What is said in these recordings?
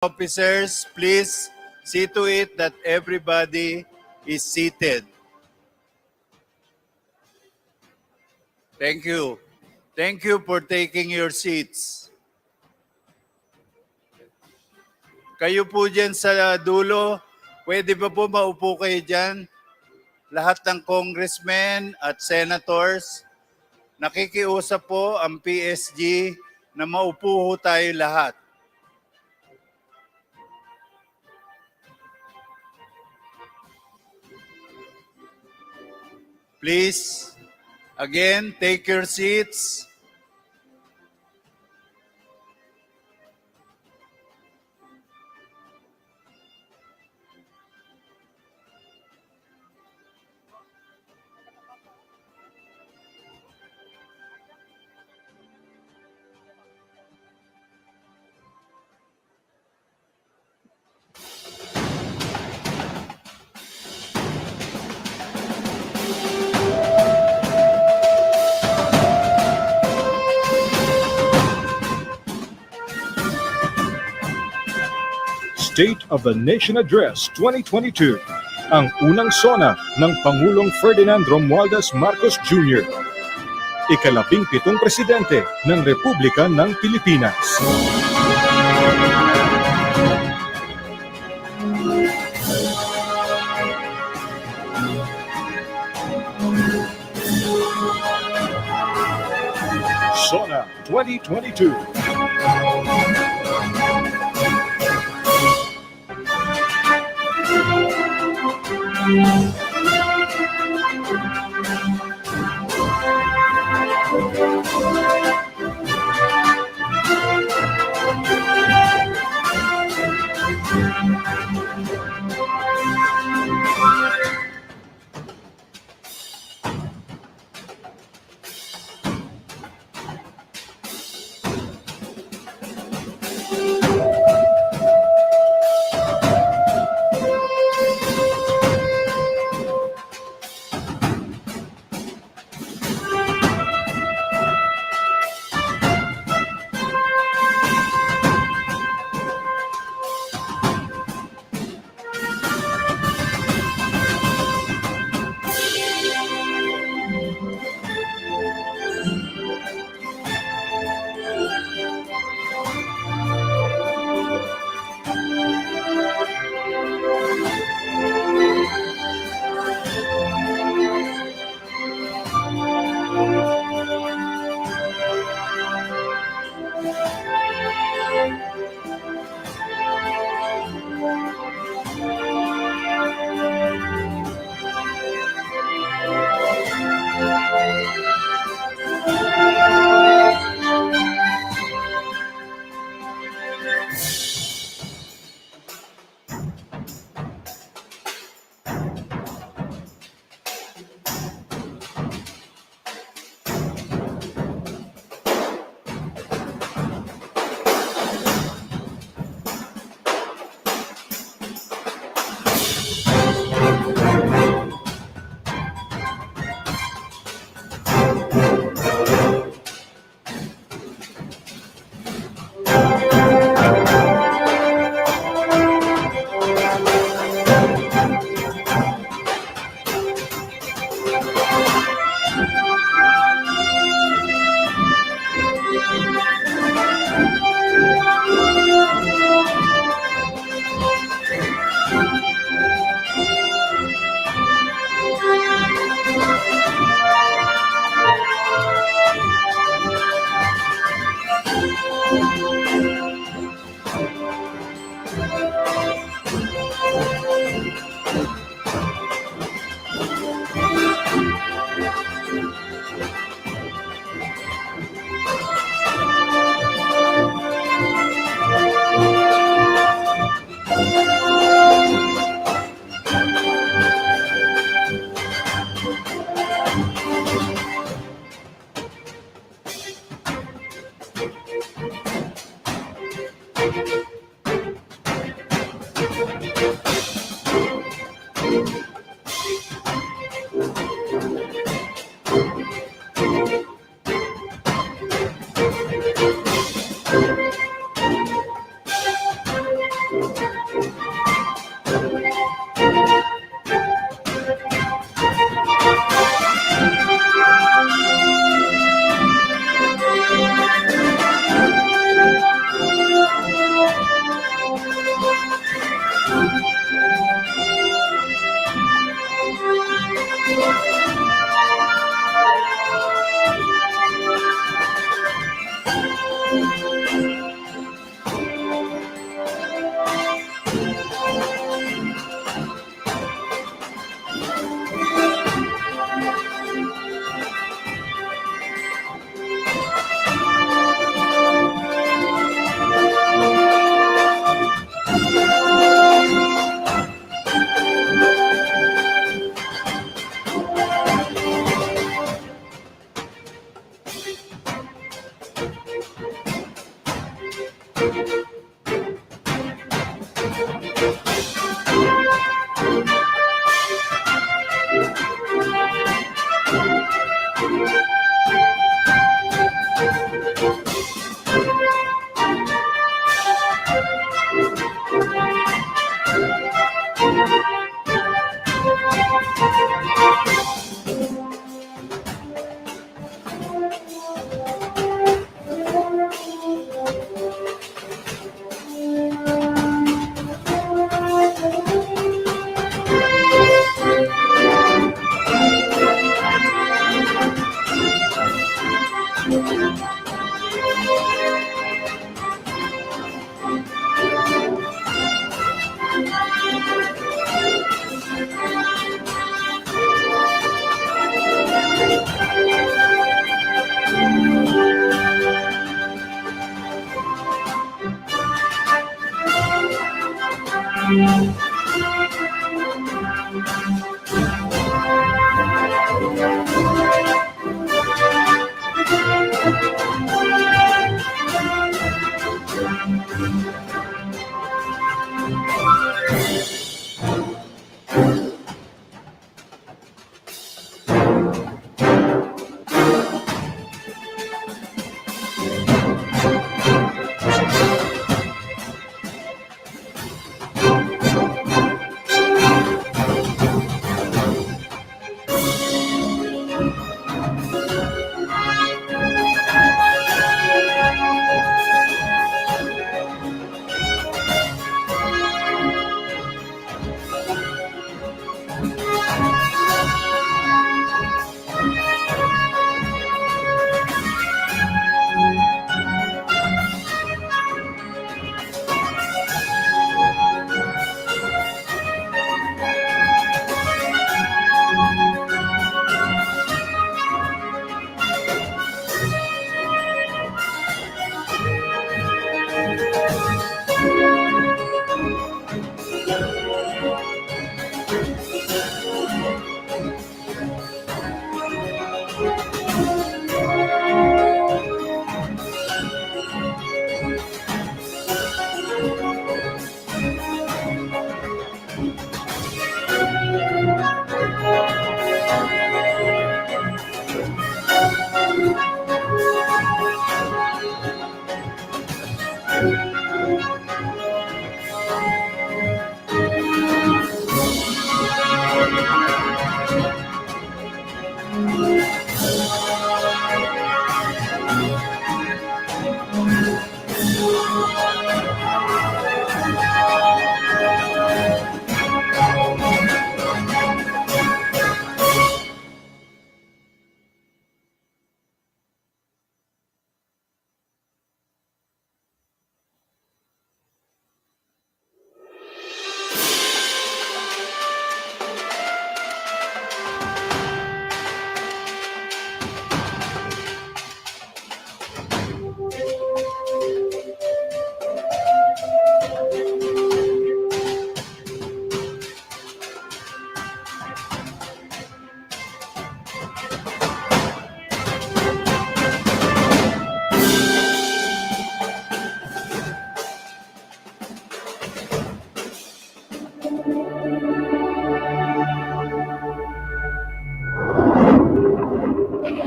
Officers, please see to it that everybody is seated. Thank you. Thank you for taking your seats. Kayo po dyan sa dulo, pwede ba po maupo kayo dyan? Lahat ng congressmen at senators, nakikiusap po ang PSG na maupo tayo lahat. Please, again, take your seats. State of the Nation Address 2022, ang unang sona ng Pangulong Ferdinand Romualdez Marcos Jr., ika-17 presidente ng Republika ng Pilipinas. Sona 2022.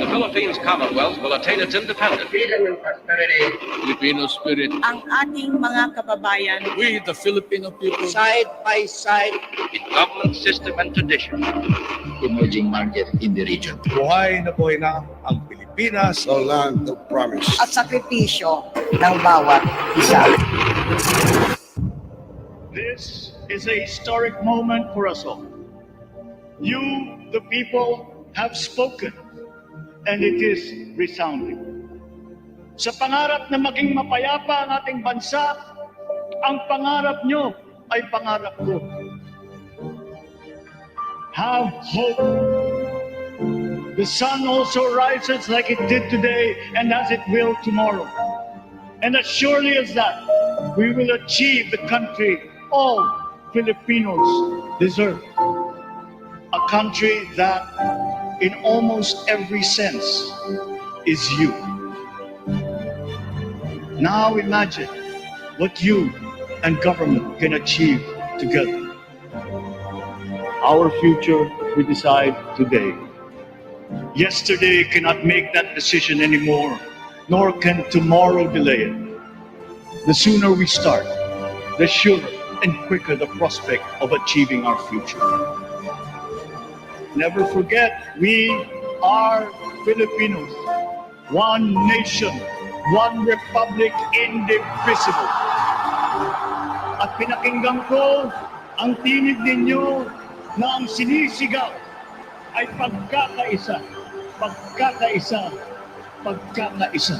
The Philippines Commonwealth will attain its independence. Freedom and prosperity. Filipino spirit. Ang ating mga kababayan We, the Filipino people, Side by side. In government system and tradition. Emerging market in the region. Buhay na ang Pilipinas. The land of promise. at sakripisyo ng bawat isa. This is a historic moment for us all. You, the people, have spoken, and it is resounding. Sa pangarap na maging mapayapa ang ating bansa, ang pangarap nyo ay pangarap ko. Have hope. The sun also rises like it did today and as it will tomorrow. And as surely as that, we will achieve the country all Filipinos deserve. A country that, in almost every sense, is you. Now imagine what you and government can achieve together. Our future we decide today. Yesterday cannot make that decision anymore, nor can tomorrow delay it. The sooner we start, the surer and quicker the prospect of achieving our future. Never forget, we are Filipinos. One nation, one republic, indivisible. At pinakinggan ko ang tinig ninyo na ang sinisigaw ay pagkakaisa, pagkakaisa, pagkakaisa.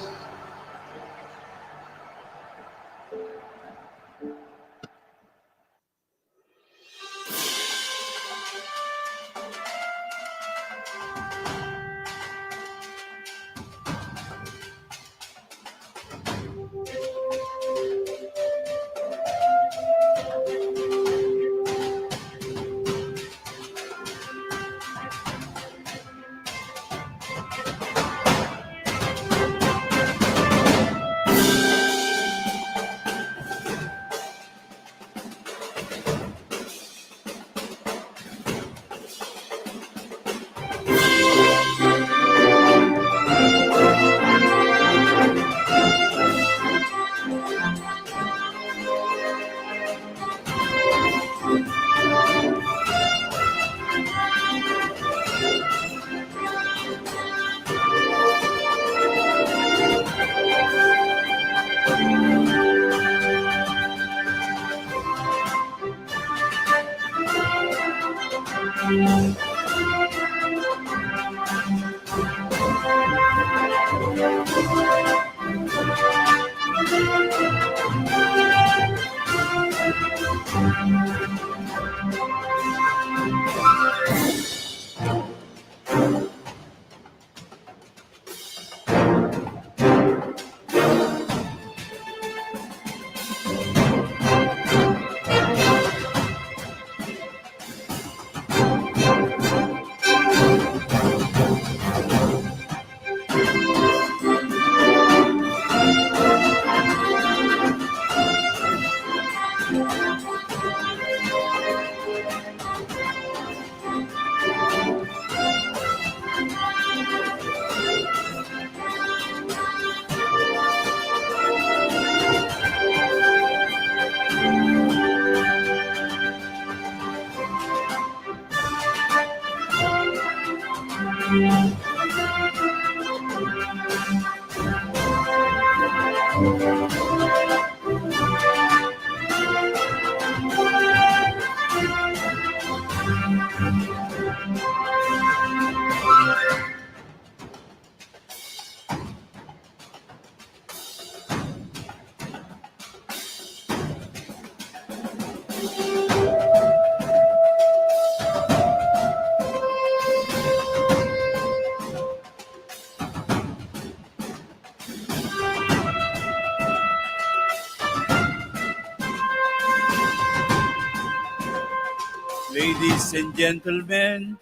Ladies and gentlemen,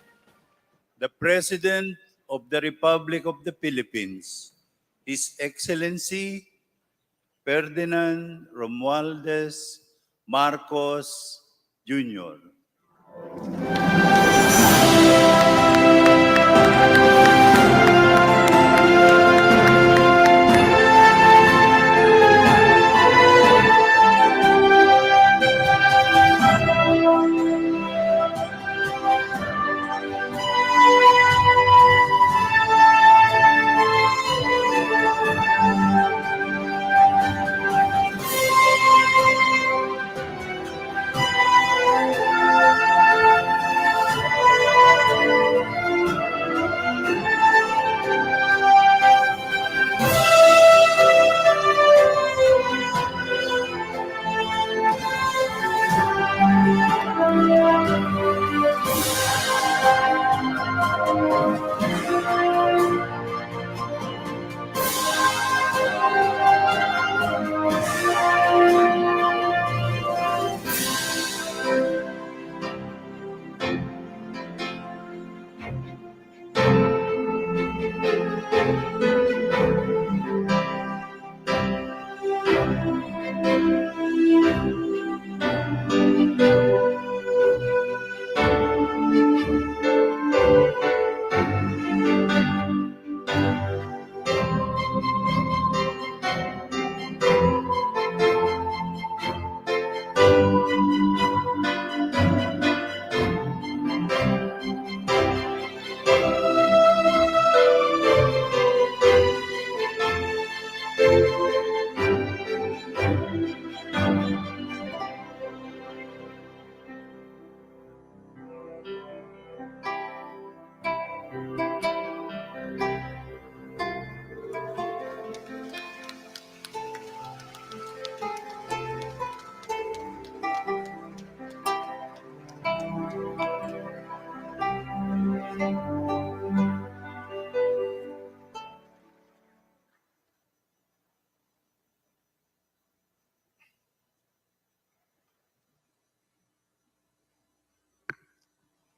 the President of the Republic of the Philippines, His Excellency Ferdinand Romualdez Marcos Jr.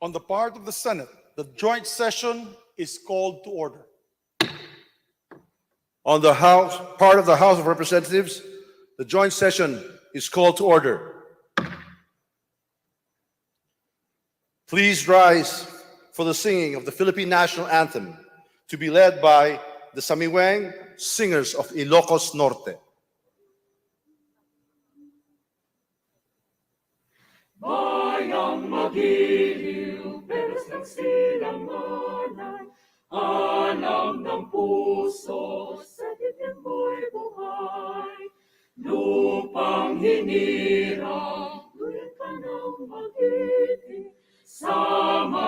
On the part of the Senate, the joint session is called to order. On the part of the House of Representatives, the joint session is called to order. Please rise for the singing of the Philippine National Anthem, to be led by the Samiwang Singers of Ilocos Norte. Bayang magiliw, pero silang manay, alam ng puso, sa dibdib mo'y buhay. Lupang hinirang, tulad ka ng magiting, sama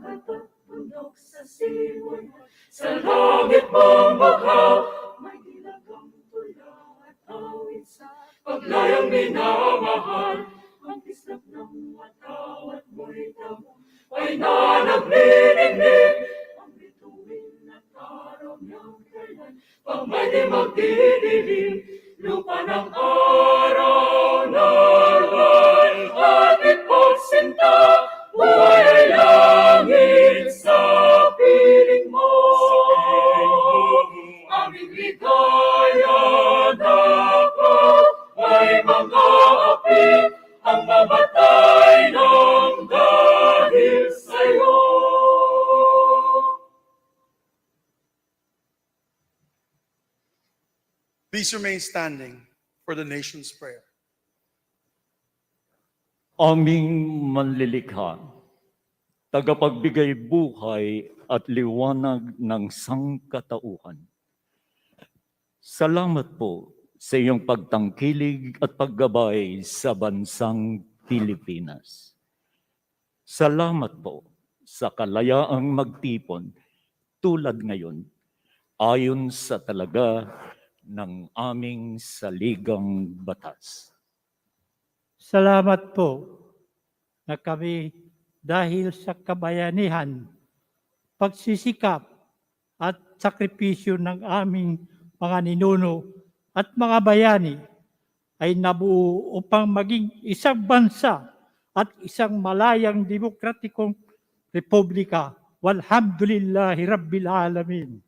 dagat at bundok sa simoy, sa langit mong bughaw, may ilagang tula at awit sa paglayang minamahal. Ang kislap ng watawat mo'y tamo ay nanagniningning, ang bituin at araw niyang kailan pang may di magdidilim. Lupa ng araw na luway at ipagsinta, buhay ay langit sa piling mo. Aming ligaya dapat ay mga api, ang mamatay ng dahil sa'yo. Please remain standing for the nation's prayer. Aming manlilikha, tagapagbigay buhay at liwanag ng sangkatauhan. Salamat po sa iyong pagtangkilig at paggabay sa bansang Pilipinas. Salamat po sa kalayaang magtipon tulad ngayon ayon sa talaga ng aming saligang batas. Salamat po na kami dahil sa kabayanihan, pagsisikap at sakripisyo ng aming mga ninuno at mga bayani ay nabuo upang maging isang bansa at isang malayang demokratikong republika. Walhamdulillahi Rabbil Alamin.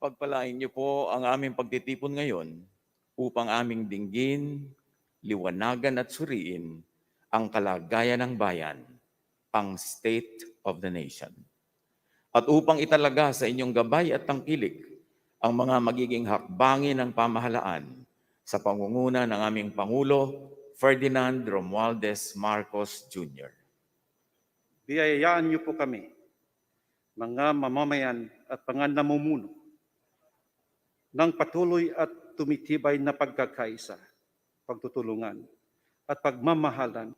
Pagpalain niyo po ang aming pagtitipon ngayon upang aming dinggin, liwanagan at suriin ang kalagayan ng bayan, ang state of the nation. At upang italaga sa inyong gabay at tangkilik ang mga magiging hakbangin ng pamahalaan sa pangunguna ng aming Pangulo, Ferdinand Romualdez Marcos Jr. Biyayaan niyo po kami, mga mamamayan at mga namumuno, ng patuloy at tumitibay na pagkakaisa, pagtutulungan at pagmamahalan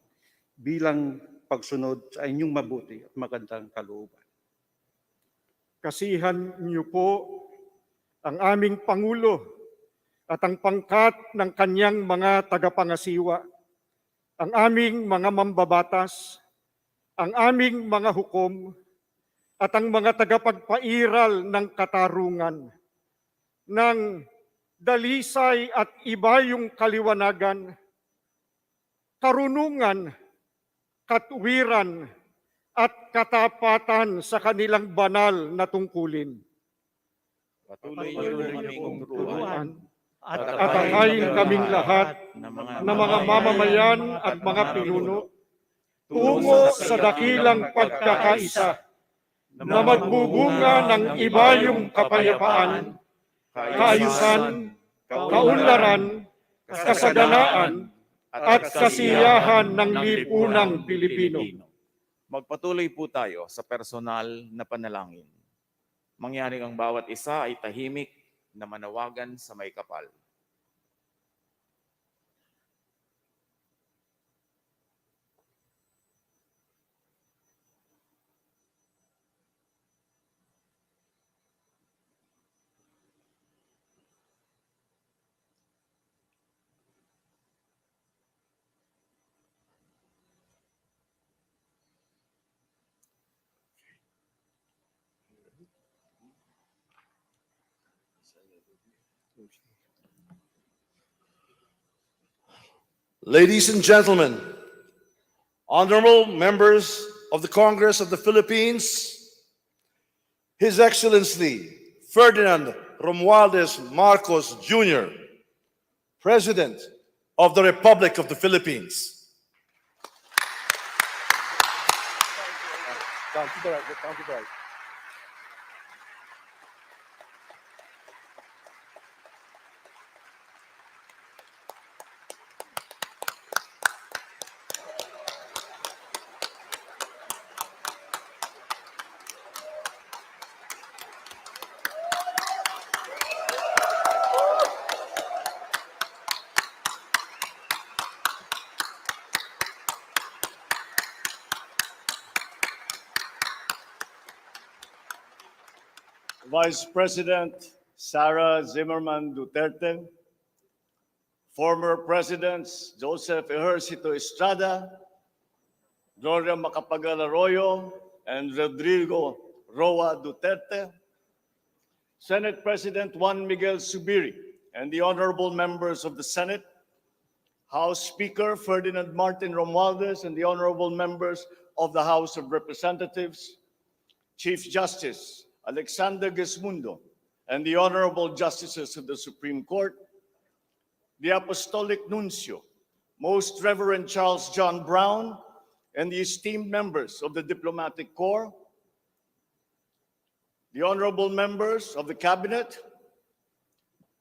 bilang pagsunod sa inyong mabuti at magandang kalooban. Kasihan niyo po ang aming Pangulo at ang pangkat ng kanyang mga tagapangasiwa, ang aming mga mambabatas, ang aming mga hukom, at ang mga tagapagpairal ng katarungan, ng dalisay at ibayong kaliwanagan, karunungan, katwiran, at katapatan sa kanilang banal na tungkulin. Patuloy niyo kaming turuan at atakayin kaming lahat na mga mamamayan at mga pinuno tungo sa dakilang pagkakaisa na magbubunga ng ibayong kapayapaan, kaayusan, kaunlaran, kasaganaan, at kasiyahan ng lipunang Pilipino. Magpatuloy po tayo sa personal na panalangin. Mangyaring ang bawat isa ay tahimik na manawagan sa may kapal. Ladies and gentlemen, honorable members of the Congress of the Philippines, His Excellency Ferdinand Romualdez Marcos Jr., President of the Republic of the Philippines. Down to the right. Vice President Sara Zimmerman Duterte, former Presidents Joseph Ejercito Estrada, Gloria Macapagal Arroyo, and Rodrigo Roa Duterte, Senate President Juan Miguel Zubiri, and the honorable members of the Senate, House Speaker Ferdinand Martin Romualdez, and the honorable members of the House of Representatives, Chief Justice Alexander Gesmundo, and the honorable justices of the Supreme Court, the Apostolic Nuncio, Most Reverend Charles John Brown, and the esteemed members of the Diplomatic Corps, the honorable members of the Cabinet,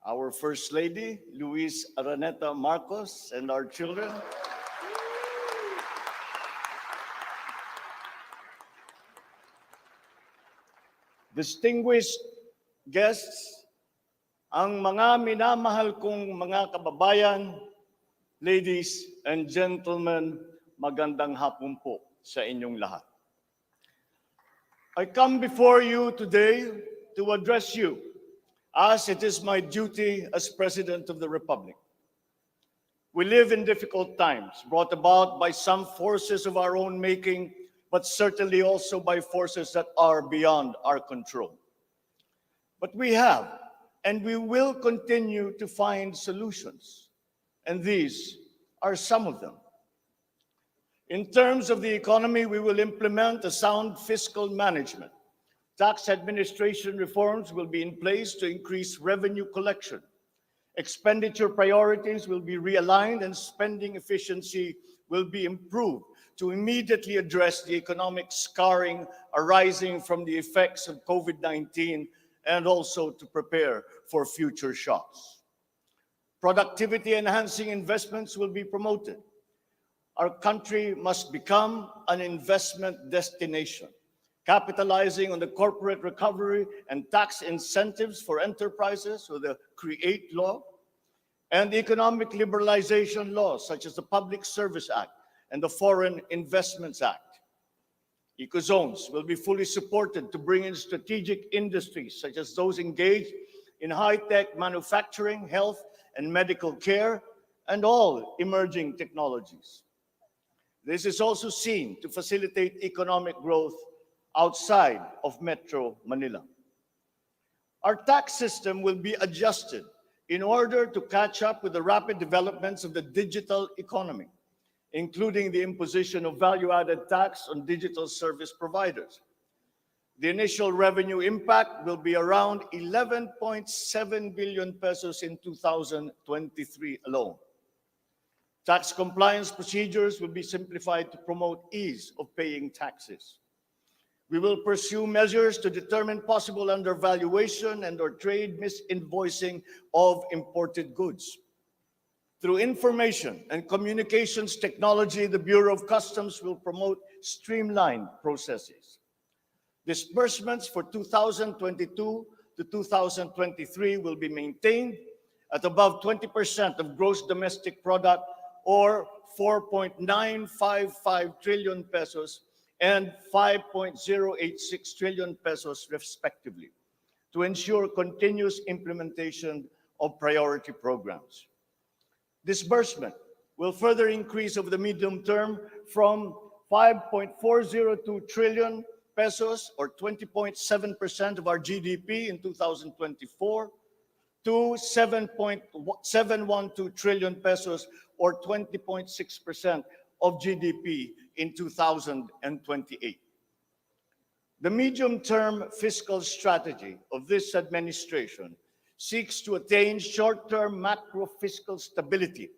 our First Lady, Luis Araneta Marcos, and our children, distinguished guests, ang mga minamahal kong mga kababayan, ladies and gentlemen, magandang hapon po sa inyong lahat. I come before you today to address you as it is my duty as President of the Republic. We live in difficult times brought about by some forces of our own making, but certainly also by forces that are beyond our control. But we have and we will continue to find solutions, and these are some of them. In terms of the economy, we will implement a sound fiscal management. Tax administration reforms will be in place to increase revenue collection. Expenditure priorities will be realigned and spending efficiency will be improved to immediately address the economic scarring arising from the effects of COVID-19 and also to prepare for future shocks. Productivity-enhancing investments will be promoted. Our country must become an investment destination, capitalizing on the corporate recovery and tax incentives for enterprises with the CREATE law and the economic liberalization laws such as the Public Service Act and the Foreign Investments Act. Ecozones will be fully supported to bring in strategic industries such as those engaged in high-tech manufacturing, health and medical care, and all emerging technologies. This is also seen to facilitate economic growth outside of Metro Manila. Our tax system will be adjusted in order to catch up with the rapid developments of the digital economy, including the imposition of value-added tax on digital service providers. The initial revenue impact will be around 11.7 billion pesos in 2023 alone. Tax compliance procedures will be simplified to promote ease of paying taxes. We will pursue measures to determine possible undervaluation and/or trade misinvoicing of imported goods. Through information and communications technology, the Bureau of Customs will promote streamlined processes. Disbursements for 2022 to 2023 will be maintained at above 20% of gross domestic product, or 4.955 trillion pesos and 5.086 trillion pesos respectively, to ensure continuous implementation of priority programs. Disbursement will further increase over the medium term from 5.402 trillion pesos, or 20.7% of our GDP in 2024, to 7.712 trillion pesos, or 20.6% of GDP in 2028. The medium-term fiscal strategy of this administration seeks to attain short-term macro-fiscal stability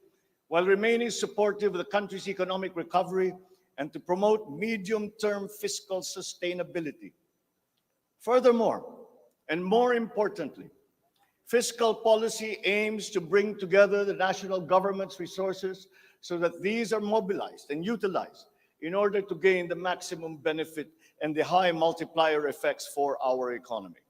while remaining supportive of the country's economic recovery and to promote medium-term fiscal sustainability. Furthermore, and more importantly, fiscal policy aims to bring together the national government's resources so that these are mobilized and utilized in order to gain the maximum benefit and the high multiplier effects for our economy.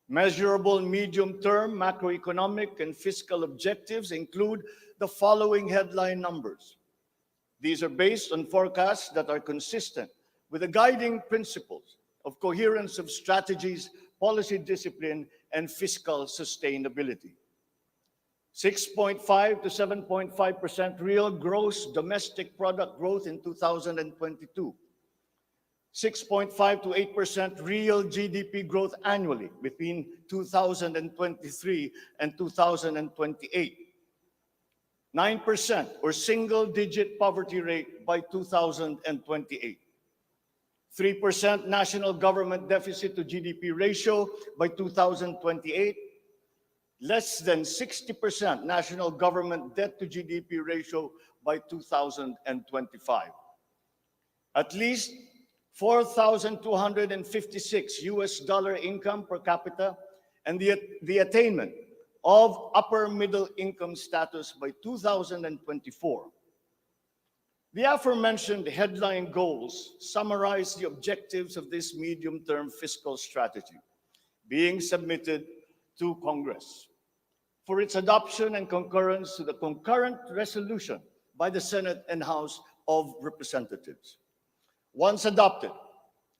Measurable medium-term macroeconomic and fiscal objectives include the following headline numbers. These are based on forecasts that are consistent with the guiding principles of coherence of strategies, policy discipline, and fiscal sustainability. 6.5 to 7.5% real gross domestic product growth in 2022. 6.5 to 8% real GDP growth annually between 2023 and 2028. 9% or single-digit poverty rate by 2028. 3% national government deficit to GDP ratio by 2028. Less than 60% national government debt to GDP ratio by 2025. At least $4,256 income per capita, and the attainment of upper middle income status by 2024. The aforementioned headline goals summarize the objectives of this medium-term fiscal strategy being submitted to Congress for its adoption and concurrence to the concurrent resolution by the Senate and House of Representatives. Once adopted,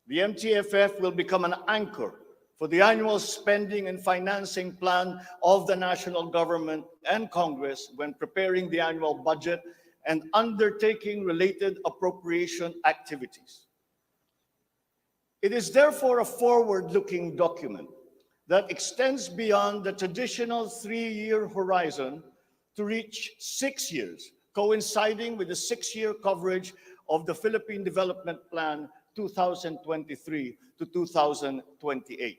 the MTFF will become an anchor for the annual spending and financing plan of the national government and Congress when preparing the annual budget and undertaking related appropriation activities. It is therefore a forward-looking document that extends beyond the traditional 3-year horizon to reach 6 years, coinciding with the 6-year coverage of the Philippine Development Plan 2023 to 2028.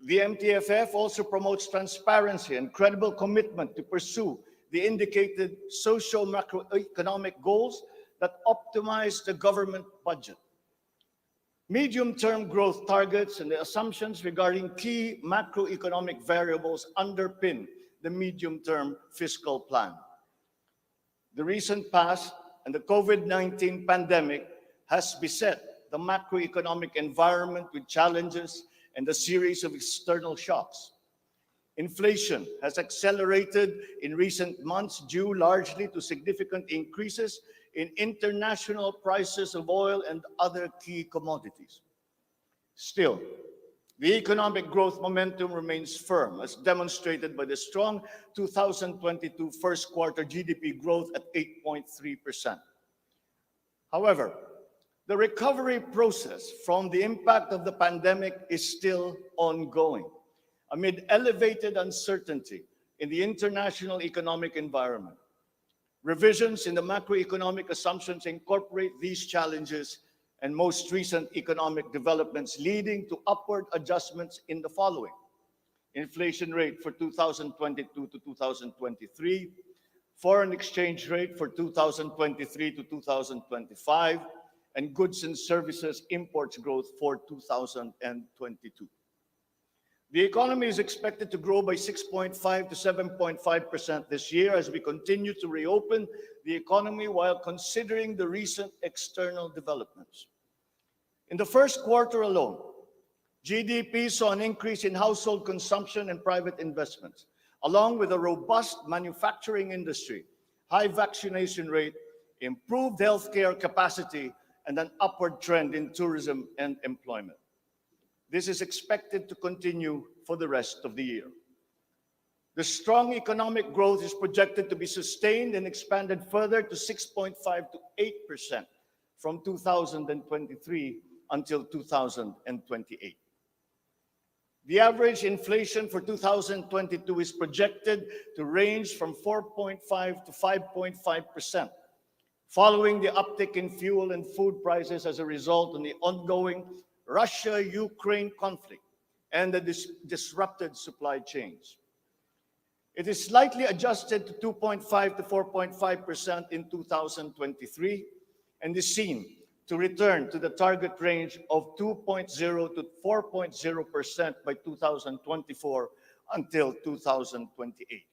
The MTFF also promotes transparency and credible commitment to pursue the indicated social macroeconomic goals that optimize the government budget. Medium-term growth targets and the assumptions regarding key macroeconomic variables underpin the medium-term fiscal plan. The recent past and the COVID-19 pandemic has beset the macroeconomic environment with challenges and a series of external shocks. Inflation has accelerated in recent months due largely to significant increases in international prices of oil and other key commodities. Still, the economic growth momentum remains firm, as demonstrated by the strong 2022 first quarter GDP growth at 8.3%. However, the recovery process from the impact of the pandemic is still ongoing amid elevated uncertainty in the international economic environment. Revisions in the macroeconomic assumptions incorporate these challenges and most recent economic developments, leading to upward adjustments in the following: inflation rate for 2022 to 2023, foreign exchange rate for 2023 to 2025, and goods and services imports growth for 2022. The economy is expected to grow by 6.5 to 7.5% this year as we continue to reopen the economy while considering the recent external developments. In the first quarter alone, GDP saw an increase in household consumption and private investments, along with a robust manufacturing industry, high vaccination rate, improved healthcare capacity, and an upward trend in tourism and employment. This is expected to continue for the rest of the year. The strong economic growth is projected to be sustained and expanded further to 6.5 to 8% from 2023 until 2028. The average inflation for 2022 is projected to range from 4.5 to 5.5%, following the uptick in fuel and food prices as a result of the ongoing Russia-Ukraine conflict and the disrupted supply chains. It is slightly adjusted to 2.5 to 4.5% in 2023 and is seen to return to the target range of 2.0 to 4.0% by 2024 until 2028.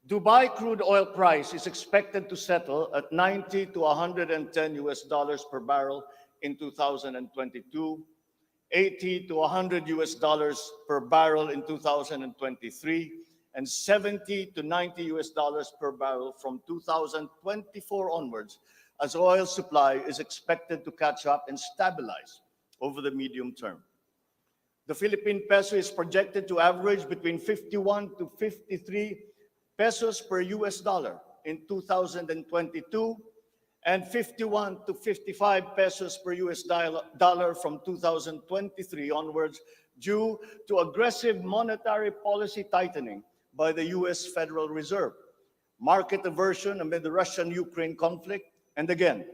Dubai crude oil price is expected to settle at 90 to 110 US dollars per barrel in 2022, 80 to 100 US dollars per barrel in 2023, and 70 to 90 US dollars per barrel from 2024 onwards, as oil supply is expected to catch up and stabilize over the medium term. The Philippine peso is projected to average between 51 to 53 pesos per US dollar in 2022 and 51 to 55 pesos per US dollar from 2023 onwards due to aggressive monetary policy tightening by the US Federal Reserve, market aversion amid the Russian-Ukraine conflict, and again,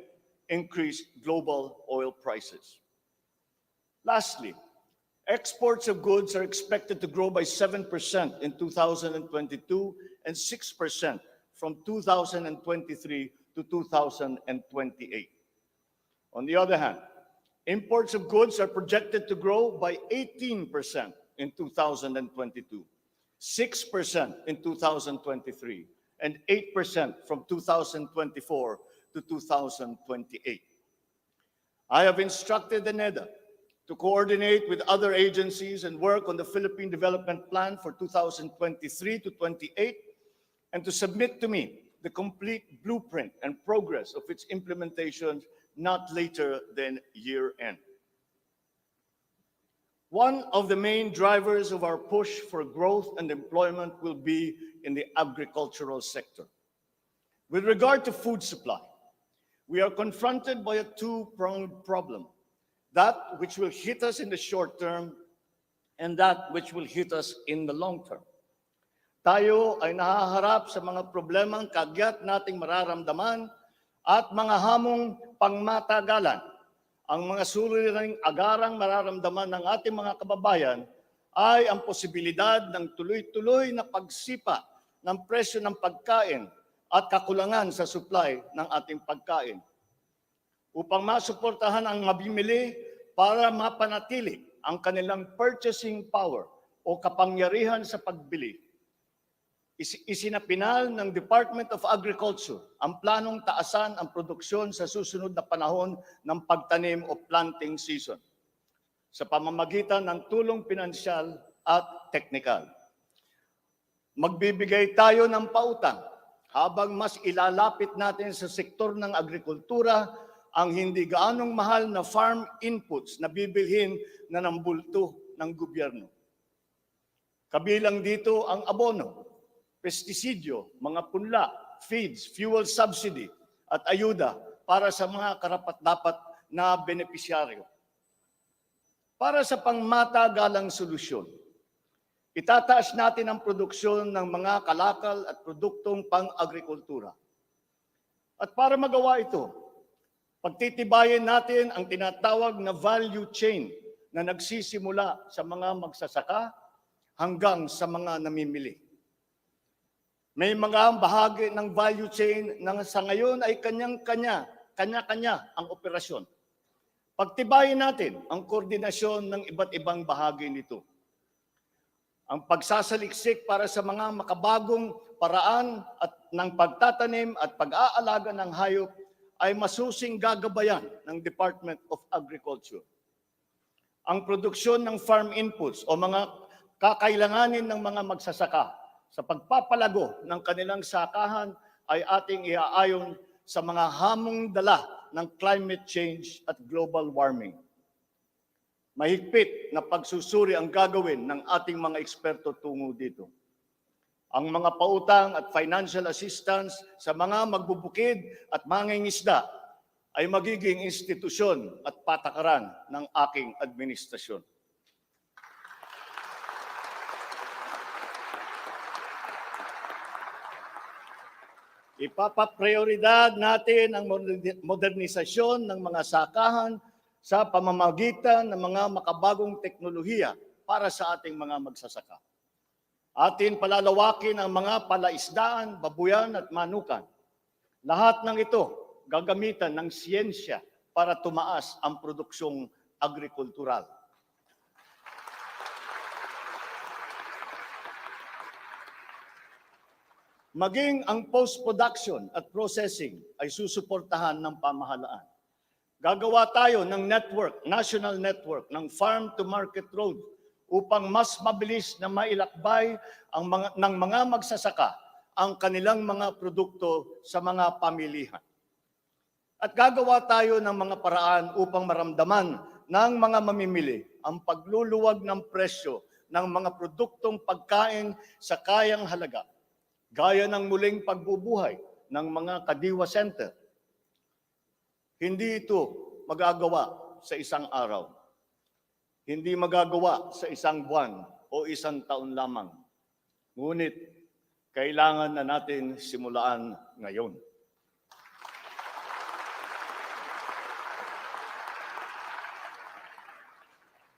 increased global oil prices. Lastly, exports of goods are expected to grow by 7% in 2022 and 6% from 2023 to 2028. On the other hand, imports of goods are projected to grow by 18% in 2022, 6% in 2023, and 8% from 2024 to 2028. I have instructed the NEDA to coordinate with other agencies and work on the Philippine Development Plan for 2023 to 28 and to submit to me the complete blueprint and progress of its implementation not later than year-end. One of the main drivers of our push for growth and employment will be in the agricultural sector. With regard to food supply, we are confronted by a two-pronged problem, that which will hit us in the short term and that which will hit us in the long term. Tayo ay nahaharap sa mga problemang kagyat nating mararamdaman at mga hamong pangmatagalan. Ang mga suliraning agarang mararamdaman ng ating mga kababayan ay ang posibilidad ng tuloy-tuloy na pagsipa ng presyo ng pagkain at kakulangan sa supply ng ating pagkain. Upang masuportahan ang mabimili para mapanatili ang kanilang purchasing power o kapangyarihan sa pagbili, isinapinal ng Department of Agriculture ang planong taasan ang produksyon sa susunod na panahon ng pagtanim o planting season sa pamamagitan ng tulong pinansyal at teknikal. Magbibigay tayo ng pautang habang mas ilalapit natin sa sektor ng agrikultura ang hindi gaanong mahal na farm inputs na bibilhin na ng bulto ng gobyerno. Kabilang dito ang abono, pestisidyo, mga punla, feeds, fuel subsidy, at ayuda para sa mga karapat-dapat na benepisyaryo. Para sa pangmatagalang solusyon, itataas natin ang produksyon ng mga kalakal at produktong pang-agrikultura. At para magawa ito, pagtitibayin natin ang tinatawag na value chain na nagsisimula sa mga magsasaka hanggang sa mga namimili. May mga bahagi ng value chain na sa ngayon ay kanya-kanya ang operasyon. Pagtibayin natin ang koordinasyon ng iba't ibang bahagi nito. Ang pagsasaliksik para sa mga makabagong paraan at ng pagtatanim at pag-aalaga ng hayop ay masusing gagabayan ng Department of Agriculture. Ang produksyon ng farm inputs o mga kakailanganin ng mga magsasaka sa pagpapalago ng kanilang sakahan ay ating iaayon sa mga hamong dala ng climate change at global warming. Mahigpit na pagsusuri ang gagawin ng ating mga eksperto tungo dito. Ang mga pautang at financial assistance sa mga magbubukid at mangingisda ay magiging institusyon at patakaran ng aking administrasyon. Ipapaprioridad natin ang modernisasyon ng mga sakahan sa pamamagitan ng mga makabagong teknolohiya para sa ating mga magsasaka. Atin palalawakin ang mga palaisdaan, babuyan at manukan. Lahat ng ito gagamitan ng siyensya para tumaas ang produksyong agrikultural. Maging ang post-production at processing ay susuportahan ng pamahalaan. Gagawa tayo ng network, national network ng farm-to-market road upang mas mabilis na mailakbay ng mga magsasaka ang kanilang mga produkto sa mga pamilihan. At gagawa tayo ng mga paraan upang maramdaman ng mga mamimili ang pagluluwag ng presyo ng mga produktong pagkain sa kayang halaga, gaya ng muling pagbubuhay ng mga Kadiwa Center. Hindi ito magagawa sa isang araw. Hindi magagawa sa isang buwan o isang taon lamang. Ngunit, kailangan na natin simulaan ngayon.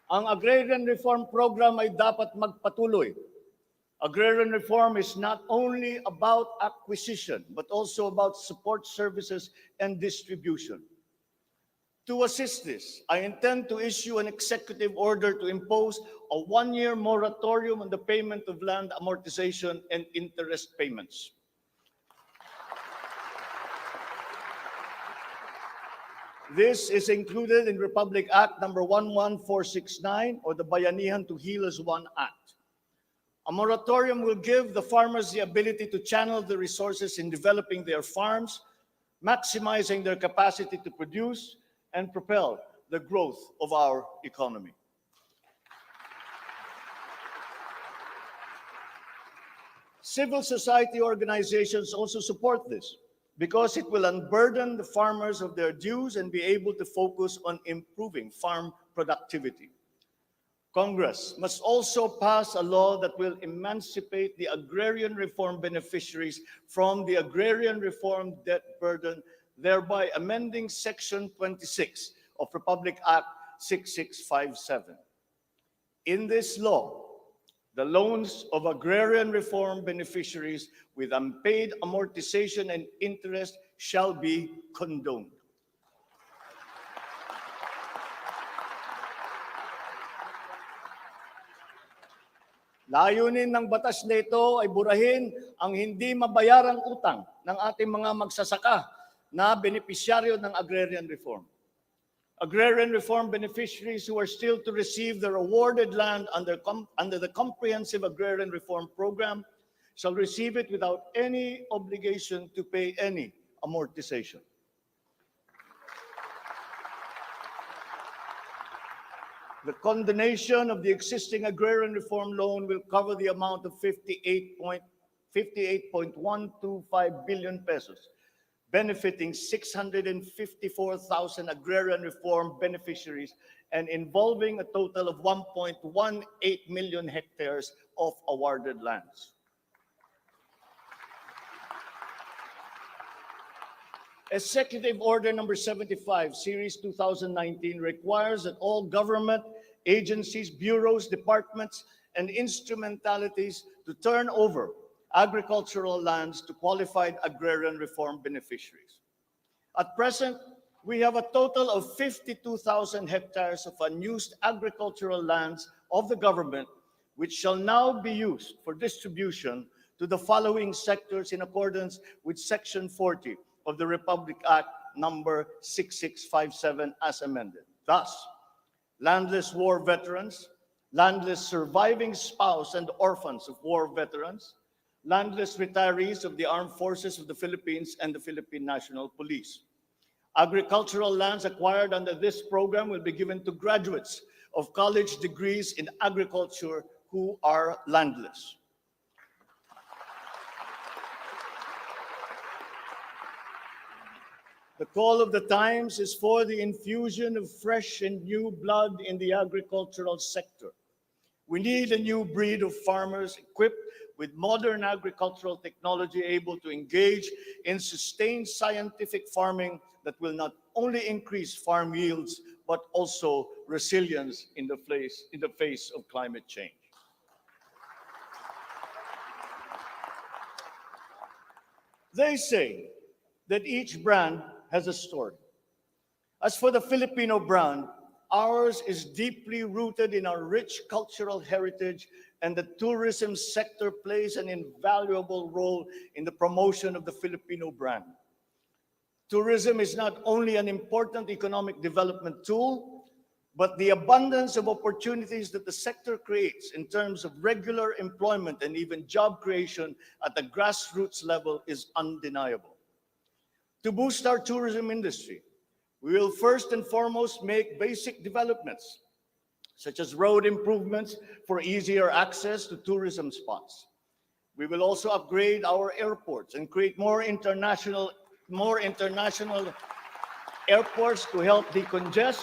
Ang Agrarian Reform Program ay dapat magpatuloy. Agrarian reform is not only about acquisition, but also about support services and distribution. To assist this, I intend to issue an executive order to impose a one-year moratorium on the payment of land amortization and interest payments. This is included in Republic Act number 11469 or the Bayanihan to Heal as One Act. A moratorium will give the farmers the ability to channel the resources in developing their farms, maximizing their capacity to produce, and propel the growth of our economy. Civil society organizations also support this because it will unburden the farmers of their dues and be able to focus on improving farm productivity. Congress must also pass a law that will emancipate the agrarian reform beneficiaries from the agrarian reform debt burden, thereby amending Section 26 of Republic Act 6657. In this law, the loans of agrarian reform beneficiaries with unpaid amortization and interest shall be condoned. Layunin ng batas na ito ay burahin ang hindi mabayarang utang ng ating mga magsasaka na benepisyaryo ng agrarian reform. Agrarian reform beneficiaries who are still to receive their awarded land under the Comprehensive Agrarian Reform Program shall receive it without any obligation to pay any amortization. The condonation of the existing agrarian reform loan will cover the amount of 58.125 billion pesos, benefiting 654,000 agrarian reform beneficiaries and involving a total of 1.18 million hectares of awarded lands. Executive Order number 75, Series 2019 requires that all government agencies, bureaus, departments, and instrumentalities to turn over agricultural lands to qualified agrarian reform beneficiaries. At present, we have a total of 52,000 hectares of unused agricultural lands of the government, which shall now be used for distribution to the following sectors in accordance with Section 40 of the Republic Act number 6657 as amended. Thus, landless war veterans, landless surviving spouse and orphans of war veterans, landless retirees of the Armed Forces of the Philippines and the Philippine National Police. Agricultural lands acquired under this program will be given to graduates of college degrees in agriculture who are landless. The call of the times is for the infusion of fresh and new blood in the agricultural sector. We need a new breed of farmers equipped with modern agricultural technology able to engage in sustained scientific farming that will not only increase farm yields, but also resilience in the face of climate change. They say that each brand has a story. As for the Filipino brand, ours is deeply rooted in our rich cultural heritage, and the tourism sector plays an invaluable role in the promotion of the Filipino brand. Tourism is not only an important economic development tool, but the abundance of opportunities that the sector creates in terms of regular employment and even job creation at the grassroots level is undeniable. To boost our tourism industry, We will first and foremost make basic developments, such as road improvements for easier access to tourism spots. We will also upgrade our airports and create more international airports to help decongest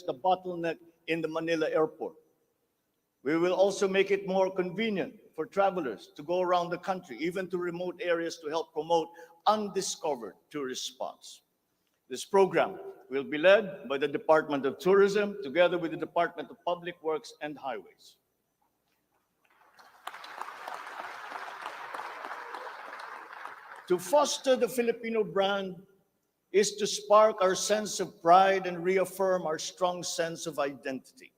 the bottleneck in the Manila airport. We will also make it more convenient for travelers to go around the country, even to remote areas, to help promote undiscovered tourist spots. This program will be led by the Department of Tourism together with the Department of Public Works and Highways. To foster the Filipino brand is to spark our sense of pride and reaffirm our strong sense of identity.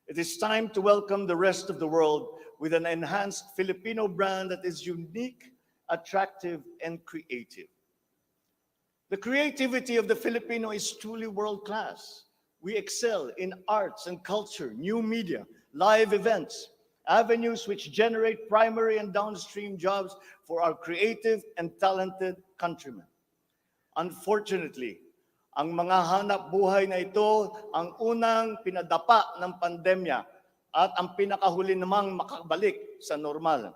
It is time to welcome the rest of the world with an enhanced Filipino brand that is unique, attractive, and creative. The creativity of the Filipino is truly world-class. We excel in arts and culture, new media, live events, avenues which generate primary and downstream jobs for our creative and talented countrymen. Unfortunately, ang mga hanap buhay na ito ang unang pinadapa ng pandemya at ang pinakahuli namang makabalik sa normal.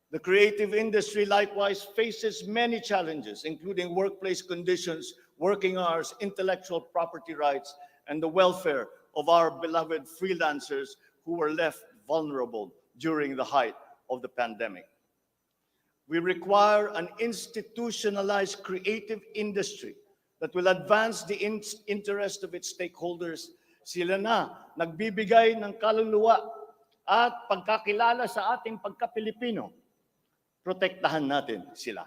The creative industry likewise faces many challenges, including workplace conditions, working hours, intellectual property rights, and the welfare of our beloved freelancers who were left vulnerable during the height of the pandemic. We require an institutionalized creative industry that will advance the interest of its stakeholders. Sila na nagbibigay ng kaluluwa at pagkakilala sa ating pagka-Pilipino. Protektahan natin sila.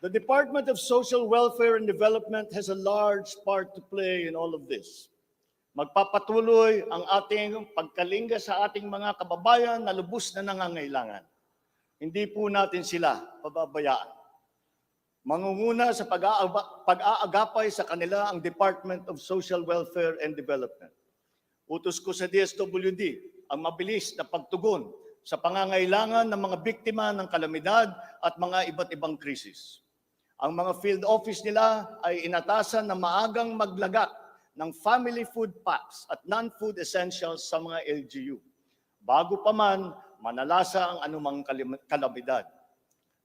The Department of Social Welfare and Development has a large part to play in all of this. Magpapatuloy ang ating pagkalinga sa ating mga kababayan na lubos na nangangailangan. Hindi po natin sila pababayaan. Mangunguna sa pag-aagapay sa kanila ang Department of Social Welfare and Development. Utos ko sa DSWD ang mabilis na pagtugon sa pangangailangan ng mga biktima ng kalamidad at mga iba't ibang krisis. Ang mga field office nila ay inatasan na maagang maglagak ng family food packs at non-food essentials sa mga LGU, bago pa man manalasa ang anumang kalamidad.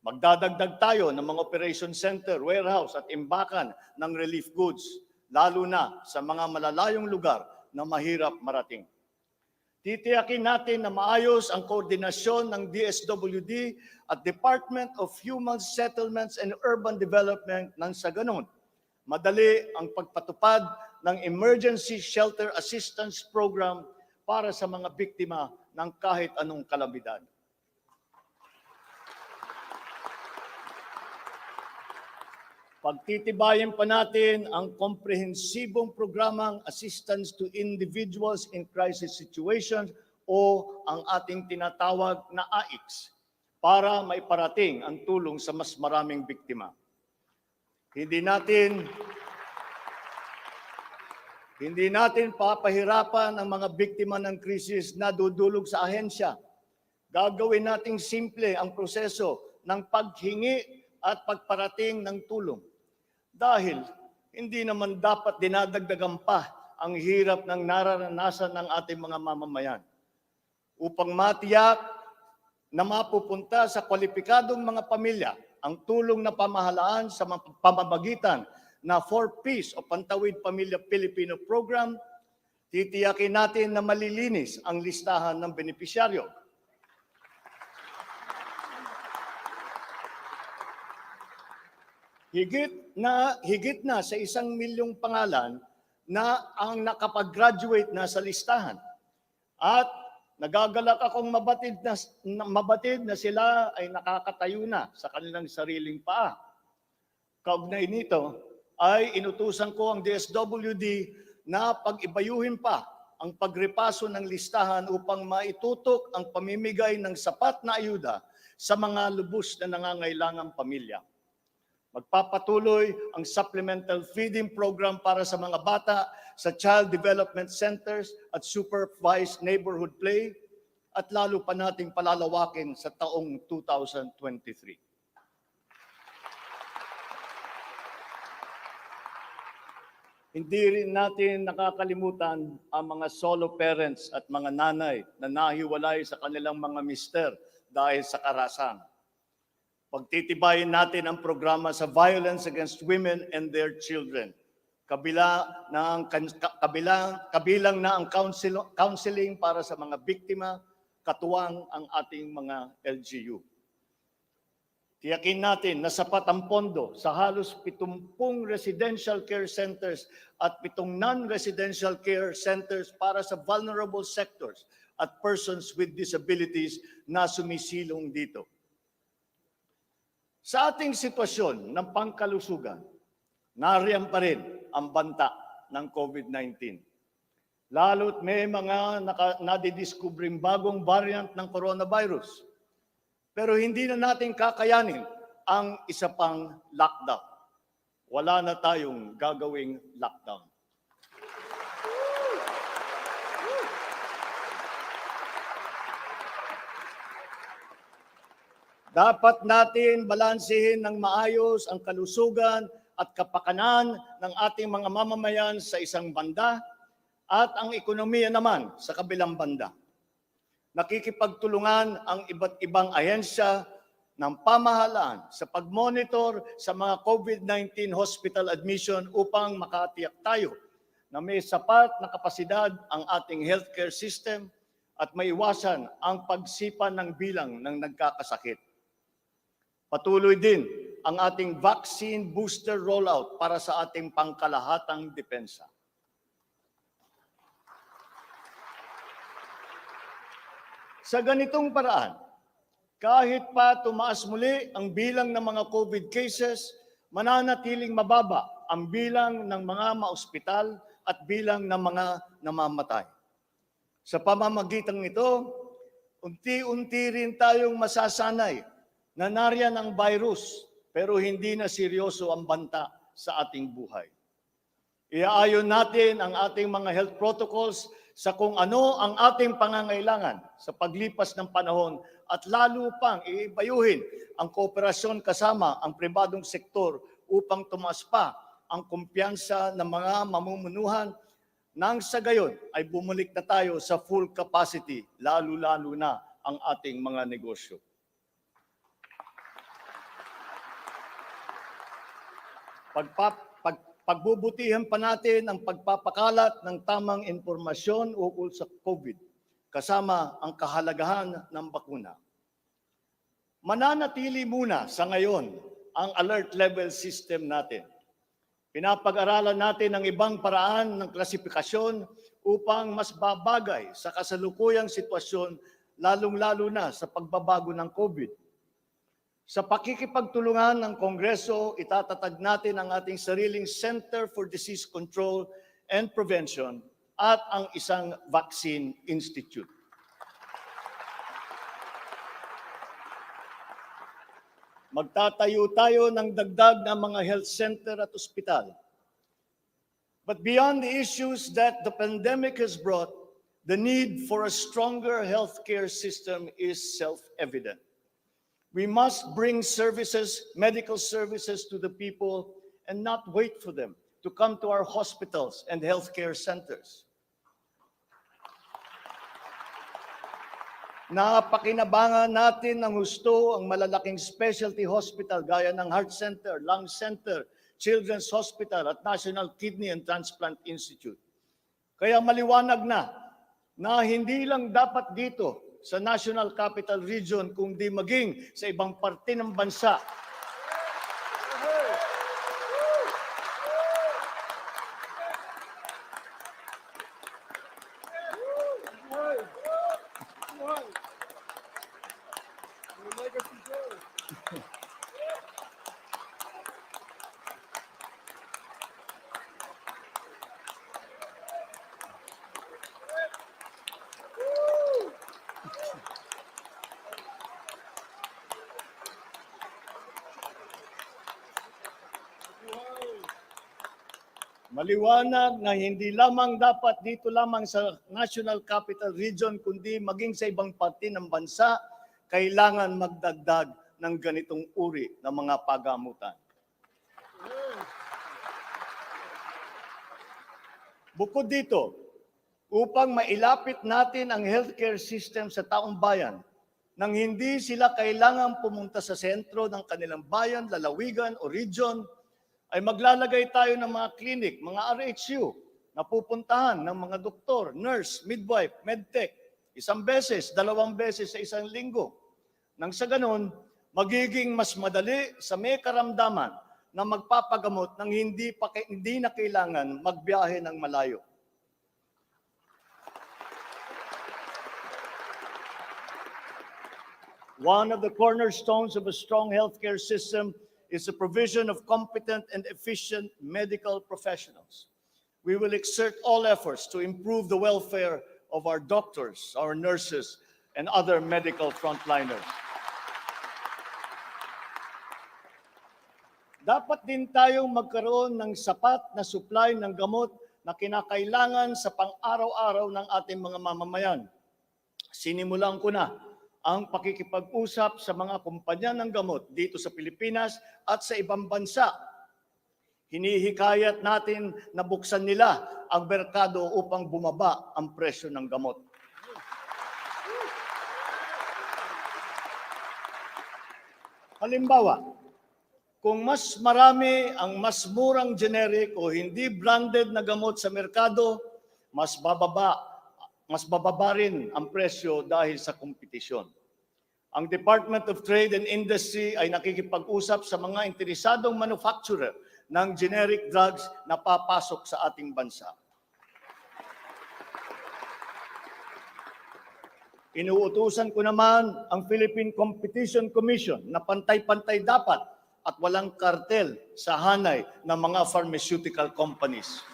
Magdadagdag tayo ng mga operation center, warehouse at imbakan ng relief goods, lalo na sa mga malalayong lugar na mahirap marating. Titiyakin natin na maayos ang koordinasyon ng DSWD at Department of Human Settlements and Urban Development nang sa ganon, madali ang pagpatupad ng Emergency Shelter Assistance Program para sa mga biktima ng kahit anong kalamidad. Pagtitibayin pa natin ang komprehensibong programang Assistance to Individuals in Crisis Situations o ang ating tinatawag na AICS para maiparating ang tulong sa mas maraming biktima. Hindi natin papahirapan ang mga biktima ng krisis na dudulog sa ahensya. Gagawin nating simple ang proseso ng paghingi at pagparating ng tulong. Dahil hindi naman dapat dinadagdagan pa ang hirap ng nararanasan ng ating mga mamamayan. Upang matiyak na mapupunta sa kwalipikadong mga pamilya ang tulong na pamahalaan sa pamamagitan na 4Ps o Pantawid Pamilya Pilipino Program, titiyakin natin na malilinis ang listahan ng benepisyaryo. Higit na sa 1 milyong pangalan na ang nakapag-graduate na sa listahan. At nagagalak akong mabatid na sila ay nakakatayo na sa kanilang sariling paa. Kaugnay nito ay inutusan ko ang DSWD na pag-ibayuhin pa ang pagrepaso ng listahan upang maitutok ang pamimigay ng sapat na ayuda sa mga lubos na nangangailangang pamilya. Magpapatuloy ang supplemental feeding program para sa mga bata sa child development centers at supervised neighborhood play at lalo pa nating palalawakin sa taong 2023. Hindi rin natin nakakalimutan ang mga solo parents at mga nanay na nahiwalay sa kanilang mga mister dahil sa karahasan. Pagtitibayin natin ang programa sa violence against women and their children. Kabilang na ang counseling para sa mga biktima, katuwang ang ating mga LGU. Tiyakin natin na sapat ang pondo sa halos 70 residential care centers at 7 non-residential care centers para sa vulnerable sectors at persons with disabilities na sumisilong dito. Sa ating sitwasyon ng pangkalusugan, nariyan pa rin ang banta ng COVID-19. Lalo't may mga nadidiscubring bagong variant ng coronavirus. Pero hindi na natin kakayanin ang isa pang lockdown. Wala na tayong gagawing lockdown. Dapat natin balansehin ng maayos ang kalusugan at kapakanan ng ating mga mamamayan sa isang banda at ang ekonomiya naman sa kabilang banda. Nakikipagtulungan ang iba't ibang ahensya ng pamahalaan sa pag-monitor sa mga COVID-19 hospital admission upang makatiyak tayo na may sapat na kapasidad ang ating healthcare system at maiwasan ang pagsipa ng bilang ng nagkakasakit. Patuloy din ang ating vaccine booster rollout para sa ating pangkalahatang depensa. Sa ganitong paraan, kahit pa tumaas muli ang bilang ng mga COVID cases, mananatiling mababa ang bilang ng mga maospital at bilang ng mga namamatay. Sa pamamagitan nito, unti-unti rin tayong masasanay na nariyan ang virus pero hindi na seryoso ang banta sa ating buhay. Iaayon natin ang ating mga health protocols sa kung ano ang ating pangangailangan sa paglipas ng panahon at lalo pang iibayuhin ang kooperasyon kasama ang pribadong sektor upang tumaas pa ang kumpiyansa ng mga mamumunuhan nang sa gayon ay bumalik na tayo sa full capacity, lalo-lalo na ang ating mga negosyo. Pagbubutihan pa natin ang pagpapakalat ng tamang impormasyon ukol sa COVID, kasama ang kahalagahan ng bakuna. Mananatili muna sa ngayon ang alert level system natin. Pinapag-aralan natin ang ibang paraan ng klasifikasyon upang mas babagay sa kasalukuyang sitwasyon, lalong-lalo na sa pagbabago ng COVID. Sa pakikipagtulungan ng Kongreso, itatatag natin ang ating sariling Center for Disease Control and Prevention at ang isang Vaccine Institute. Magtatayo tayo ng dagdag na mga health center at ospital. But beyond the issues that the pandemic has brought, the need for a stronger healthcare system is self-evident. We must bring services, medical services to the people and not wait for them to come to our hospitals and healthcare centers. Napakinabangan natin ng husto ang malalaking specialty hospital gaya ng Heart Center, Lung Center, Children's Hospital at National Kidney and Transplant Institute. Kaya maliwanag na hindi lang dapat dito sa National Capital Region kundi maging sa ibang parte ng bansa. Maliwanag na hindi lamang dapat dito lamang sa National Capital Region, kundi maging sa ibang parte ng bansa, kailangan magdagdag ng ganitong uri ng mga pagamutan. Bukod dito, upang mailapit natin ang healthcare system sa taong bayan, nang hindi sila kailangang pumunta sa sentro ng kanilang bayan, lalawigan o region, ay maglalagay tayo ng mga clinic, mga RHU, na pupuntahan ng mga doktor, nurse, midwife, medtech, 1 beses, 2 beses sa 1 linggo. Nang sa ganun, magiging mas madali sa may karamdaman na magpapagamot ng hindi na kailangan magbiyahe ng malayo. One of the cornerstones of a strong healthcare system is the provision of competent and efficient medical professionals. We will exert all efforts to improve the welfare of our doctors, our nurses, and other medical frontliners. Dapat din tayong magkaroon ng sapat na supply ng gamot na kinakailangan sa pang-araw-araw ng ating mga mamamayan. Sinimulan ko na ang pakikipag-usap sa mga kumpanya ng gamot dito sa Pilipinas at sa ibang bansa. Hinihikayat natin na buksan nila ang merkado upang bumaba ang presyo ng gamot. Halimbawa, kung mas marami ang mas murang generic o hindi branded na gamot sa merkado, mas bababa rin ang presyo dahil sa kompetisyon. Ang Department of Trade and Industry ay nakikipag-usap sa mga interesadong manufacturer ng generic drugs na papasok sa ating bansa. Inuutusan ko naman ang Philippine Competition Commission na pantay-pantay dapat at walang kartel sa hanay ng mga pharmaceutical companies.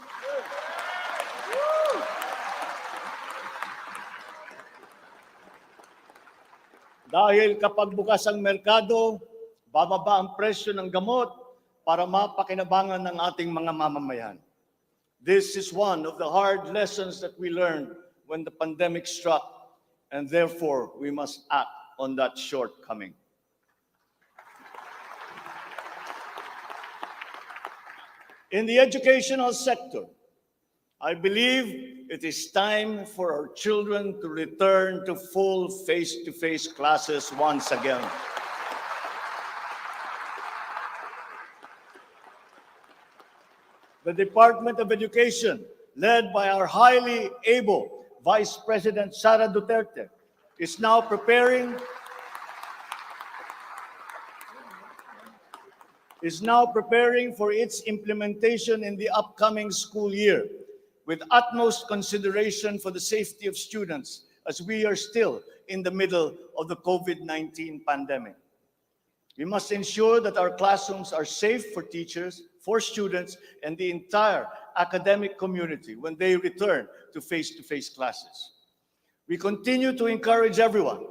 Dahil kapag bukas ang merkado, bababa ang presyo ng gamot para mapakinabangan ng ating mga mamamayan. This is one of the hard lessons that we learned when the pandemic struck, and therefore we must act on that shortcoming. In the educational sector, I believe it is time for our children to return to full face-to-face classes once again. The Department of Education, led by our highly able Vice President Sara Duterte, is now preparing for its implementation in the upcoming school year, with utmost consideration for the safety of students as we are still in the middle of the COVID-19 pandemic. We must ensure that our classrooms are safe for teachers, for students, and the entire academic community when they return to face-to-face classes. We continue to encourage everyone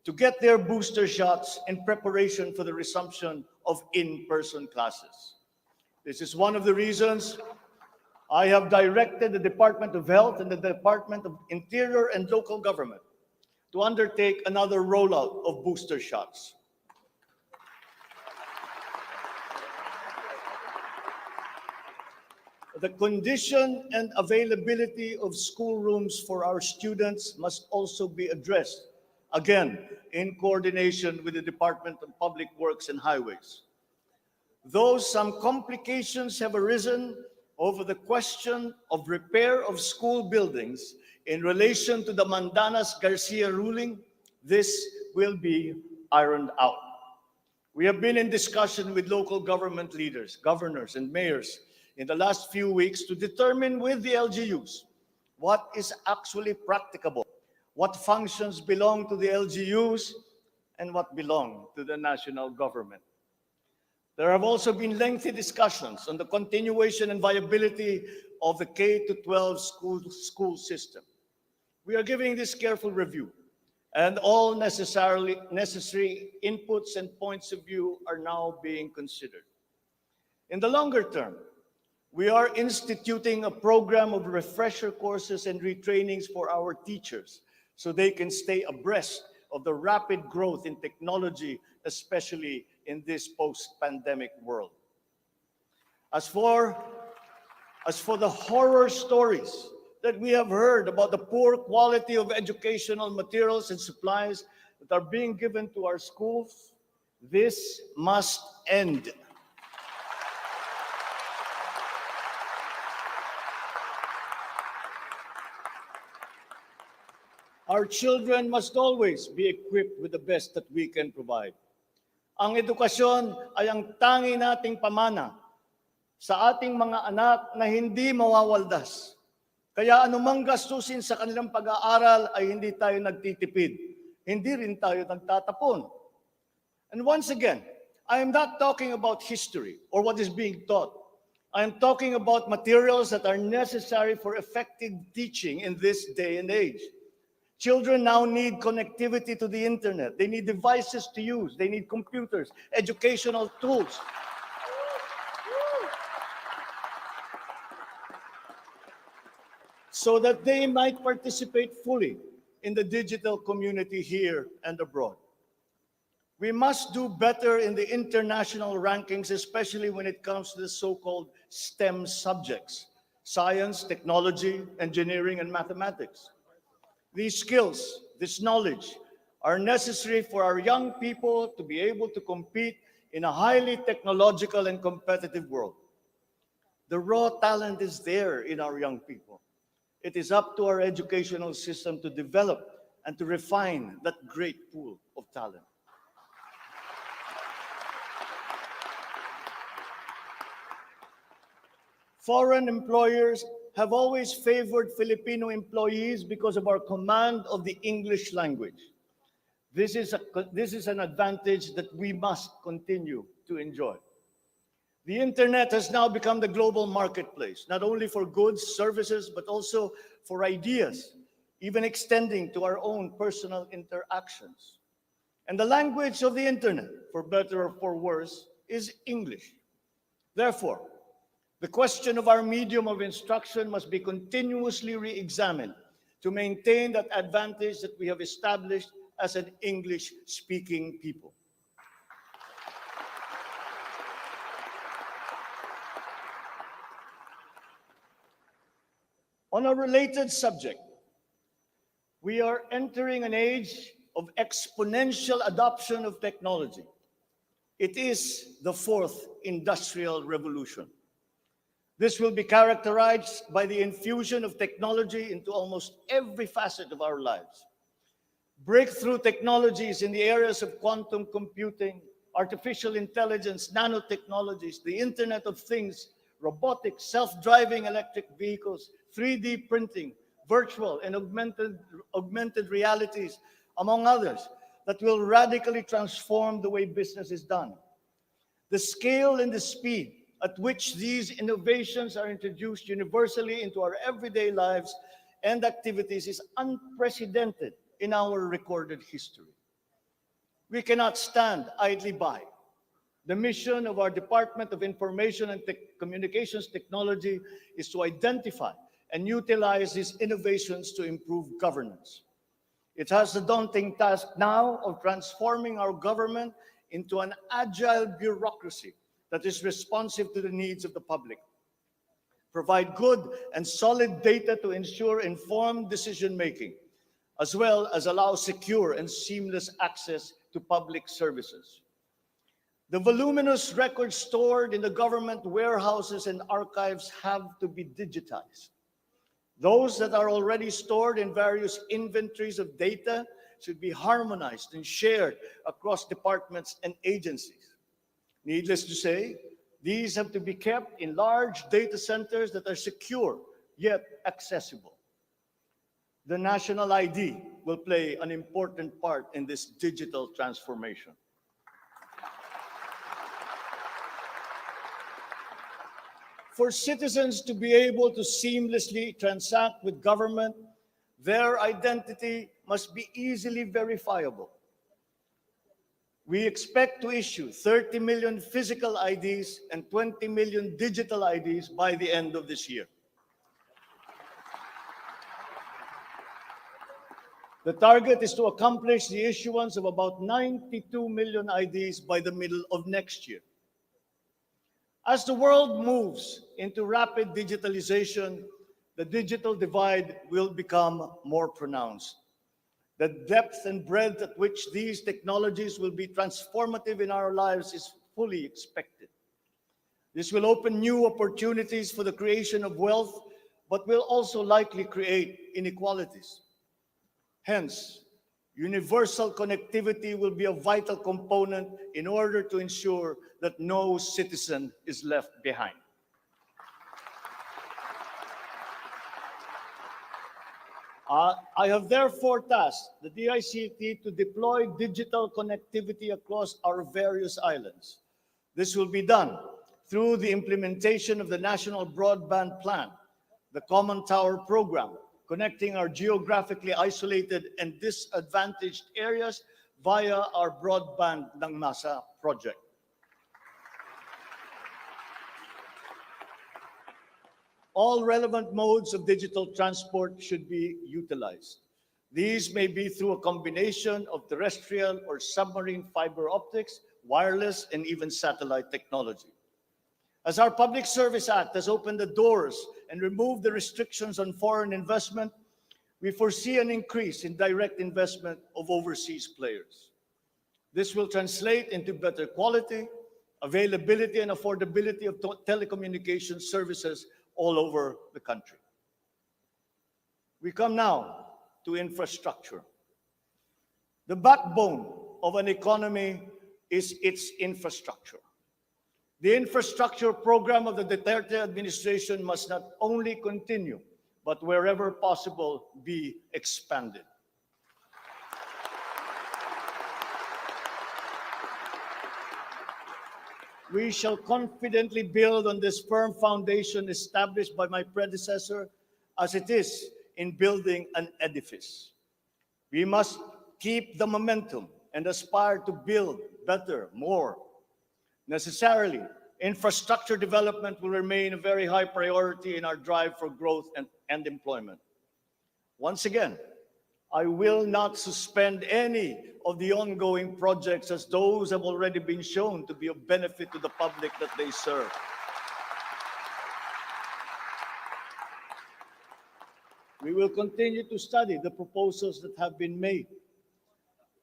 to get their booster shots in preparation for the resumption of in-person classes. This is one of the reasons I have directed the Department of Health and the Department of Interior and Local Government to undertake another rollout of booster shots. The condition and availability of schoolrooms for our students must also be addressed, again, in coordination with the Department of Public Works and Highways. Though some complications have arisen over the question of repair of school buildings in relation to the Mandanas-Garcia ruling, this will be ironed out. We have been in discussion with local government leaders, governors, and mayors in the last few weeks to determine with the LGUs what is actually practicable, what functions belong to the LGUs, and what belong to the national government. There have also been lengthy discussions on the continuation and viability of the K-12 school system. We are giving this careful review, and all necessary inputs and points of view are now being considered. In the longer term, We are instituting a program of refresher courses and retrainings for our teachers so they can stay abreast of the rapid growth in technology, especially in this post-pandemic world. As for the horror stories that we have heard about the poor quality of educational materials and supplies that are being given to our schools, this must end. Our children must always be equipped with the best that we can provide. Ang edukasyon ay ang tangi nating pamana sa ating mga anak na hindi mawawaldas. Kaya anumang gastusin sa kanilang pag-aaral ay hindi tayo nagtitipid. Hindi rin tayo nagtatapon. And once again, I am not talking about history or what is being taught. I am talking about materials that are necessary for effective teaching in this day and age. Children now need connectivity to the internet. They need devices to use. They need computers, educational tools. So that they might participate fully in the digital community here and abroad. We must do better in the international rankings, especially when it comes to the so-called STEM subjects: science, technology, engineering, and mathematics. These skills, this knowledge, are necessary for our young people to be able to compete in a highly technological and competitive world. The raw talent is there in our young people. It is up to our educational system to develop and to refine that great pool of talent. Foreign employers have always favored Filipino employees because of our command of the English language. This is an advantage that we must continue to enjoy. The internet has now become the global marketplace, not only for goods, services, but also for ideas, even extending to our own personal interactions. And the language of the internet, for better or for worse, is English. Therefore, the question of our medium of instruction must be continuously re-examined to maintain that advantage that we have established as an English-speaking people. On a related subject, we are entering an age of exponential adoption of technology. It is the fourth industrial revolution. This will be characterized by the infusion of technology into almost every facet of our lives. Breakthrough technologies in the areas of quantum computing, artificial intelligence, nanotechnologies, the Internet of Things, robotics, self-driving electric vehicles, 3D printing, virtual and augmented realities, among others, that will radically transform the way business is done. The scale and the speed at which these innovations are introduced universally into our everyday lives and activities is unprecedented in our recorded history. We cannot stand idly by. The mission of our Department of Information and Communications Technology is to identify and utilize these innovations to improve governance. It has the daunting task now of transforming our government into an agile bureaucracy that is responsive to the needs of the public. Provide good and solid data to ensure informed decision-making, as well as allow secure and seamless access to public services. The voluminous records stored in the government warehouses and archives have to be digitized. Those that are already stored in various inventories of data should be harmonized and shared across departments and agencies. Needless to say, these have to be kept in large data centers that are secure yet accessible. The national ID will play an important part in this digital transformation. For citizens to be able to seamlessly transact with government, their identity must be easily verifiable. We expect to issue 30 million physical IDs and 20 million digital IDs by the end of this year. The target is to accomplish the issuance of about 92 million IDs by the middle of next year. As the world moves into rapid digitalization, the digital divide will become more pronounced. The depth and breadth at which these technologies will be transformative in our lives is fully expected. This will open new opportunities for the creation of wealth, but will also likely create inequalities. Hence, universal connectivity will be a vital component in order to ensure that no citizen is left behind. I have therefore tasked the DICT to deploy digital connectivity across our various islands. This will be done through the implementation of the National Broadband Plan, the Common Tower Program, connecting our geographically isolated and disadvantaged areas via our Broadband ng Masa project. All relevant modes of digital transport should be utilized. These may be through a combination of terrestrial or submarine fiber optics, wireless, and even satellite technology. As our Public Service Act has opened the doors and removed the restrictions on foreign investment, we foresee an increase in direct investment of overseas players. This will translate into better quality, availability, and affordability of telecommunication services all over the country. We come now to infrastructure. The backbone of an economy is its infrastructure. The infrastructure program of the Duterte administration must not only continue, but wherever possible, be expanded. We shall confidently build on this firm foundation established by my predecessor, as it is in building an edifice. We must keep the momentum and aspire to build better, more. Necessarily, infrastructure development will remain a very high priority in our drive for growth and employment. Once again, I will not suspend any of the ongoing projects, as those have already been shown to be of benefit to the public that they serve. We will continue to study the proposals that have been made.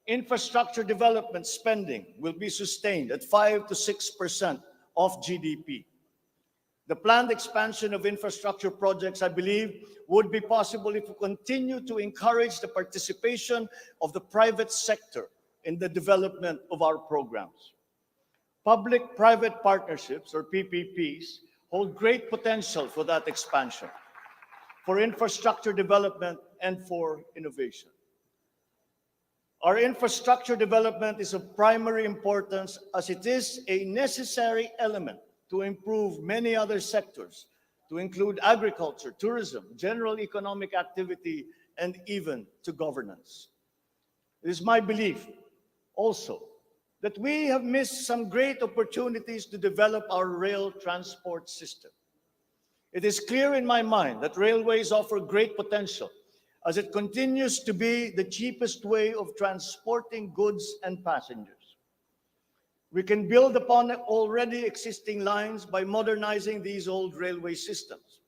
Infrastructure development spending will be sustained at 5 to 6% of GDP. The planned expansion of infrastructure projects, I believe, would be possible if we continue to encourage the participation of the private sector in the development of our programs. Public-private partnerships, or PPPs, hold great potential for that expansion, for infrastructure development, and for innovation. Our infrastructure development is of primary importance, as it is a necessary element to improve many other sectors, to include agriculture, tourism, general economic activity, and even to governance. It is my belief also that we have missed some great opportunities to develop our rail transport system. It is clear in my mind that railways offer great potential, as it continues to be the cheapest way of transporting goods and passengers. We can build upon already existing lines by modernizing these old railway systems.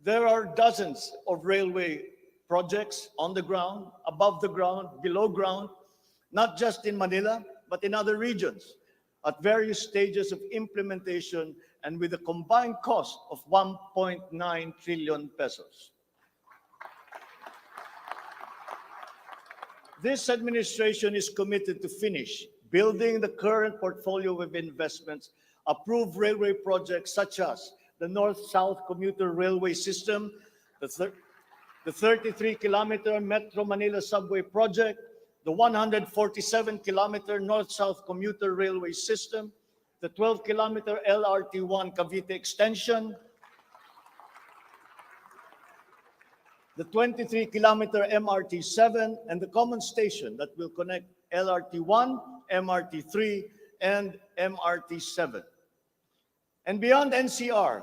There are dozens of railway projects on the ground, above the ground, below ground, not just in Manila, but in other regions, at various stages of implementation and with a combined cost of 1.9 trillion pesos. This administration is committed to finish building the current portfolio of investments, approved railway projects such as the North-South Commuter Railway System, the 33-kilometer Metro Manila Subway Project, the 147-kilometer North-South Commuter Railway System, the 12-kilometer LRT-1 Cavite Extension, the 23-kilometer MRT-7, and the common station that will connect LRT-1 MRT3, and MRT7. And beyond NCR,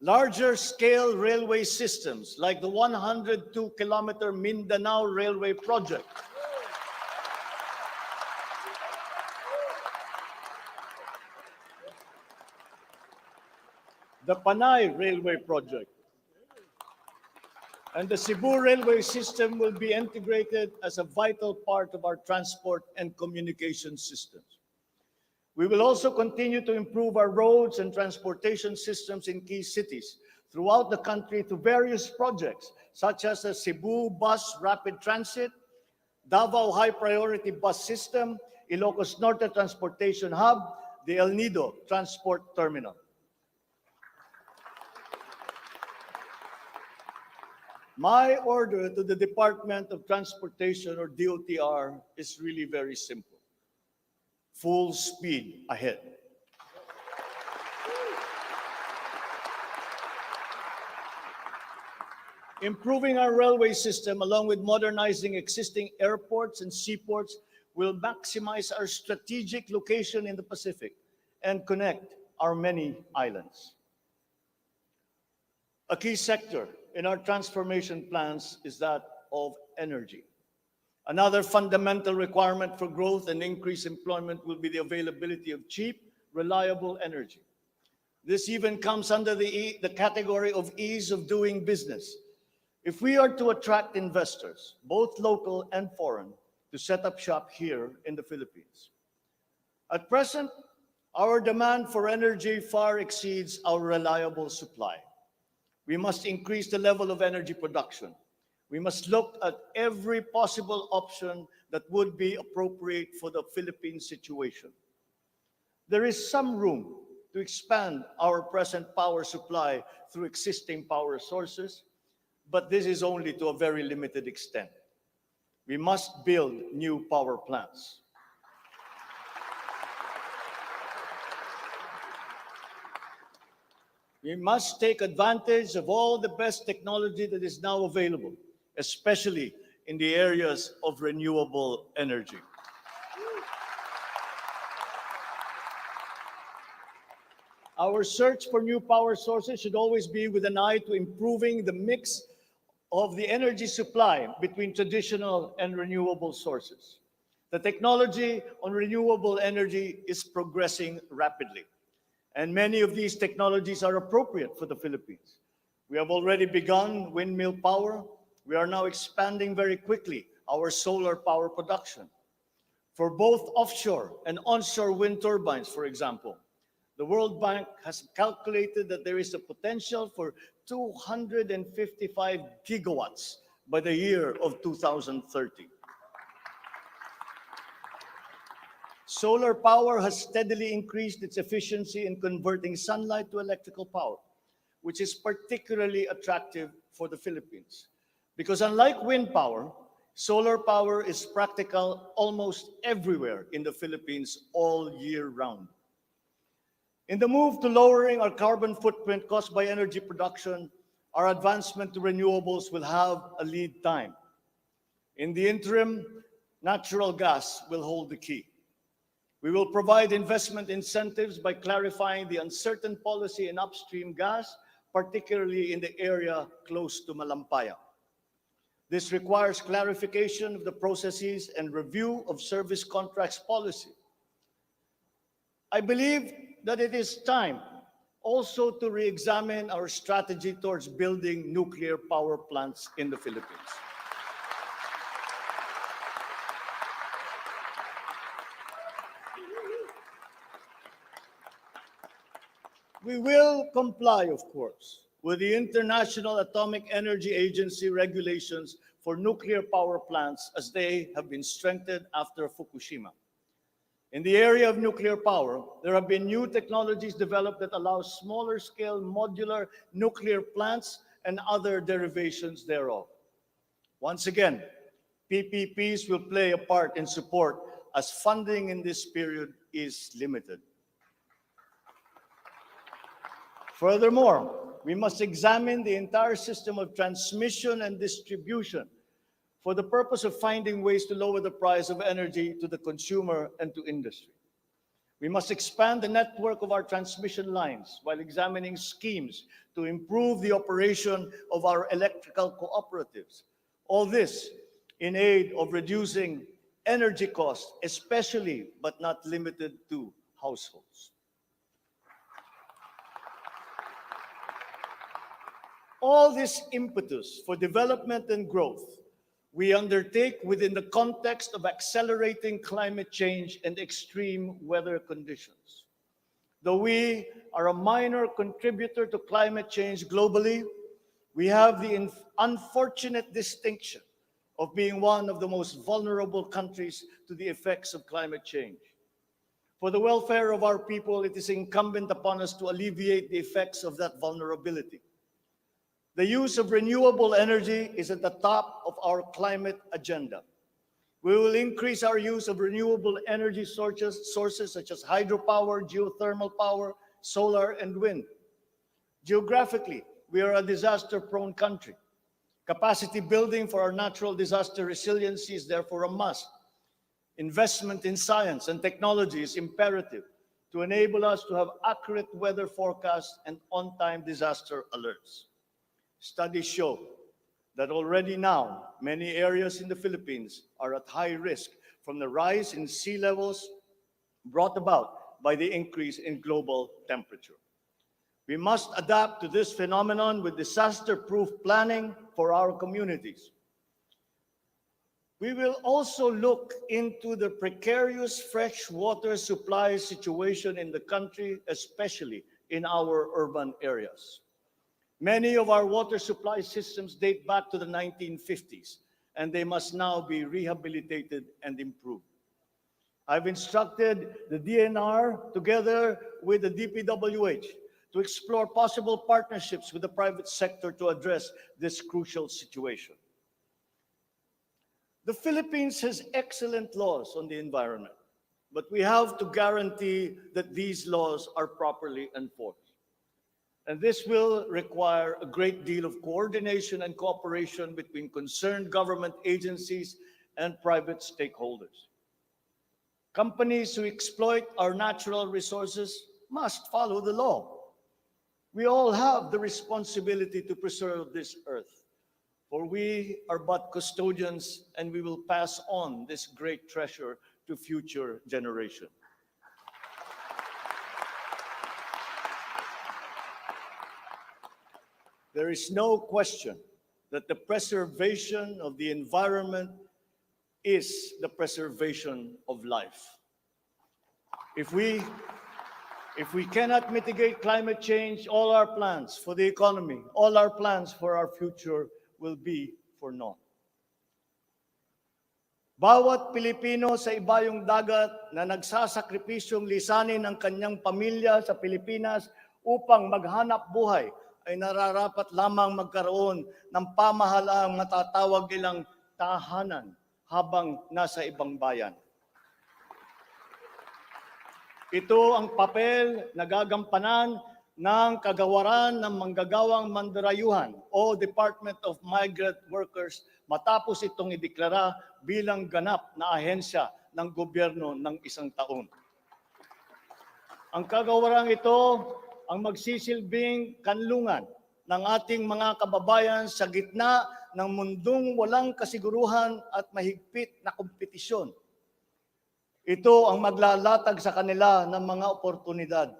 larger scale railway systems like the 102-kilometer Mindanao Railway Project, the Panay Railway Project, and the Cebu Railway System will be integrated as a vital part of our transport and communication systems. We will also continue to improve our roads and transportation systems in key cities throughout the country through various projects, such as the Cebu Bus Rapid Transit, Davao High Priority Bus System, Ilocos Norte Transportation Hub, the El Nido Transport Terminal. My order to the Department of Transportation, or DOTR, is really very simple. Full speed ahead. Improving our railway system, along with modernizing existing airports and seaports, will maximize our strategic location in the Pacific and connect our many islands. A key sector in our transformation plans is that of energy. Another fundamental requirement for growth and increased employment will be the availability of cheap, reliable energy. This even comes under the category of ease of doing business. If we are to attract investors, both local and foreign, to set up shop here in the Philippines. At present, our demand for energy far exceeds our reliable supply. We must increase the level of energy production. We must look at every possible option that would be appropriate for the Philippine situation. There is some room to expand our present power supply through existing power sources, but this is only to a very limited extent. We must build new power plants. We must take advantage of all the best technology that is now available, especially in the areas of renewable energy. Our search for new power sources should always be with an eye to improving the mix of the energy supply between traditional and renewable sources. The technology on renewable energy is progressing rapidly, and many of these technologies are appropriate for the Philippines. We have already begun windmill power. We are now expanding very quickly our solar power production. For both offshore and onshore wind turbines, for example, the World Bank has calculated that there is a potential for 255 gigawatts by the year of 2030. Solar power has steadily increased its efficiency in converting sunlight to electrical power, which is particularly attractive for the Philippines. Because unlike wind power, solar power is practical almost everywhere in the Philippines all year round. In the move to lowering our carbon footprint caused by energy production, our advancement to renewables will have a lead time. In the interim, natural gas will hold the key. We will provide investment incentives by clarifying the uncertain policy in upstream gas, particularly in the area close to Malampaya. This requires clarification of the processes and review of service contracts policy. I believe that it is time also to re-examine our strategy towards building nuclear power plants in the Philippines. We will comply, of course, with the International Atomic Energy Agency regulations for nuclear power plants as they have been strengthened after Fukushima. In the area of nuclear power, there have been new technologies developed that allow smaller scale modular nuclear plants and other derivations thereof. Once again, PPPs will play a part in support as funding in this period is limited. Furthermore, we must examine the entire system of transmission and distribution for the purpose of finding ways to lower the price of energy to the consumer and to industry. We must expand the network of our transmission lines while examining schemes to improve the operation of our electrical cooperatives. All this in aid of reducing energy costs, especially but not limited to households. All this impetus for development and growth we undertake within the context of accelerating climate change and extreme weather conditions. Though we are a minor contributor to climate change globally, we have the unfortunate distinction of being one of the most vulnerable countries to the effects of climate change. For the welfare of our people, it is incumbent upon us to alleviate the effects of that vulnerability. The use of renewable energy is at the top of our climate agenda. We will increase our use of renewable energy sources such as hydropower, geothermal power, solar, and wind. Geographically, we are a disaster-prone country. Capacity building for our natural disaster resiliency is therefore a must. Investment in science and technology is imperative to enable us to have accurate weather forecasts and on-time disaster alerts. Studies show that already now, many areas in the Philippines are at high risk from the rise in sea levels brought about by the increase in global temperature. We must adapt to this phenomenon with disaster-proof planning for our communities. We will also look into the precarious freshwater supply situation in the country, especially in our urban areas. Many of our water supply systems date back to the 1950s, and they must now be rehabilitated and improved. I've instructed the DNR, together with the DPWH, to explore possible partnerships with the private sector to address this crucial situation. The Philippines has excellent laws on the environment, but we have to guarantee that these laws are properly enforced. And this will require a great deal of coordination and cooperation between concerned government agencies and private stakeholders. Companies who exploit our natural resources must follow the law. We all have the responsibility to preserve this earth, for we are but custodians, and we will pass on this great treasure to future generations. There is no question that the preservation of the environment is the preservation of life. If we cannot mitigate climate change, all our plans for the economy, all our plans for our future will be for naught. Bawat Pilipino sa ibayong dagat na nagsasakripisyong lisanin ang kanyang pamilya sa Pilipinas upang maghanap buhay ay nararapat lamang magkaroon ng pamahalaang matatawag nilang tahanan habang nasa ibang bayan. Ito ang papel na gagampanan ng kagawaran ng manggagawang mandarayuhan o Department of Migrant Workers matapos itong ideklara bilang ganap na ahensya ng gobyerno ng isang taon. Ang kagawarang ito ang magsisilbing kanlungan ng ating mga kababayan sa gitna ng mundong walang kasiguruhan at mahigpit na kompetisyon. Ito ang maglalatag sa kanila ng mga oportunidad.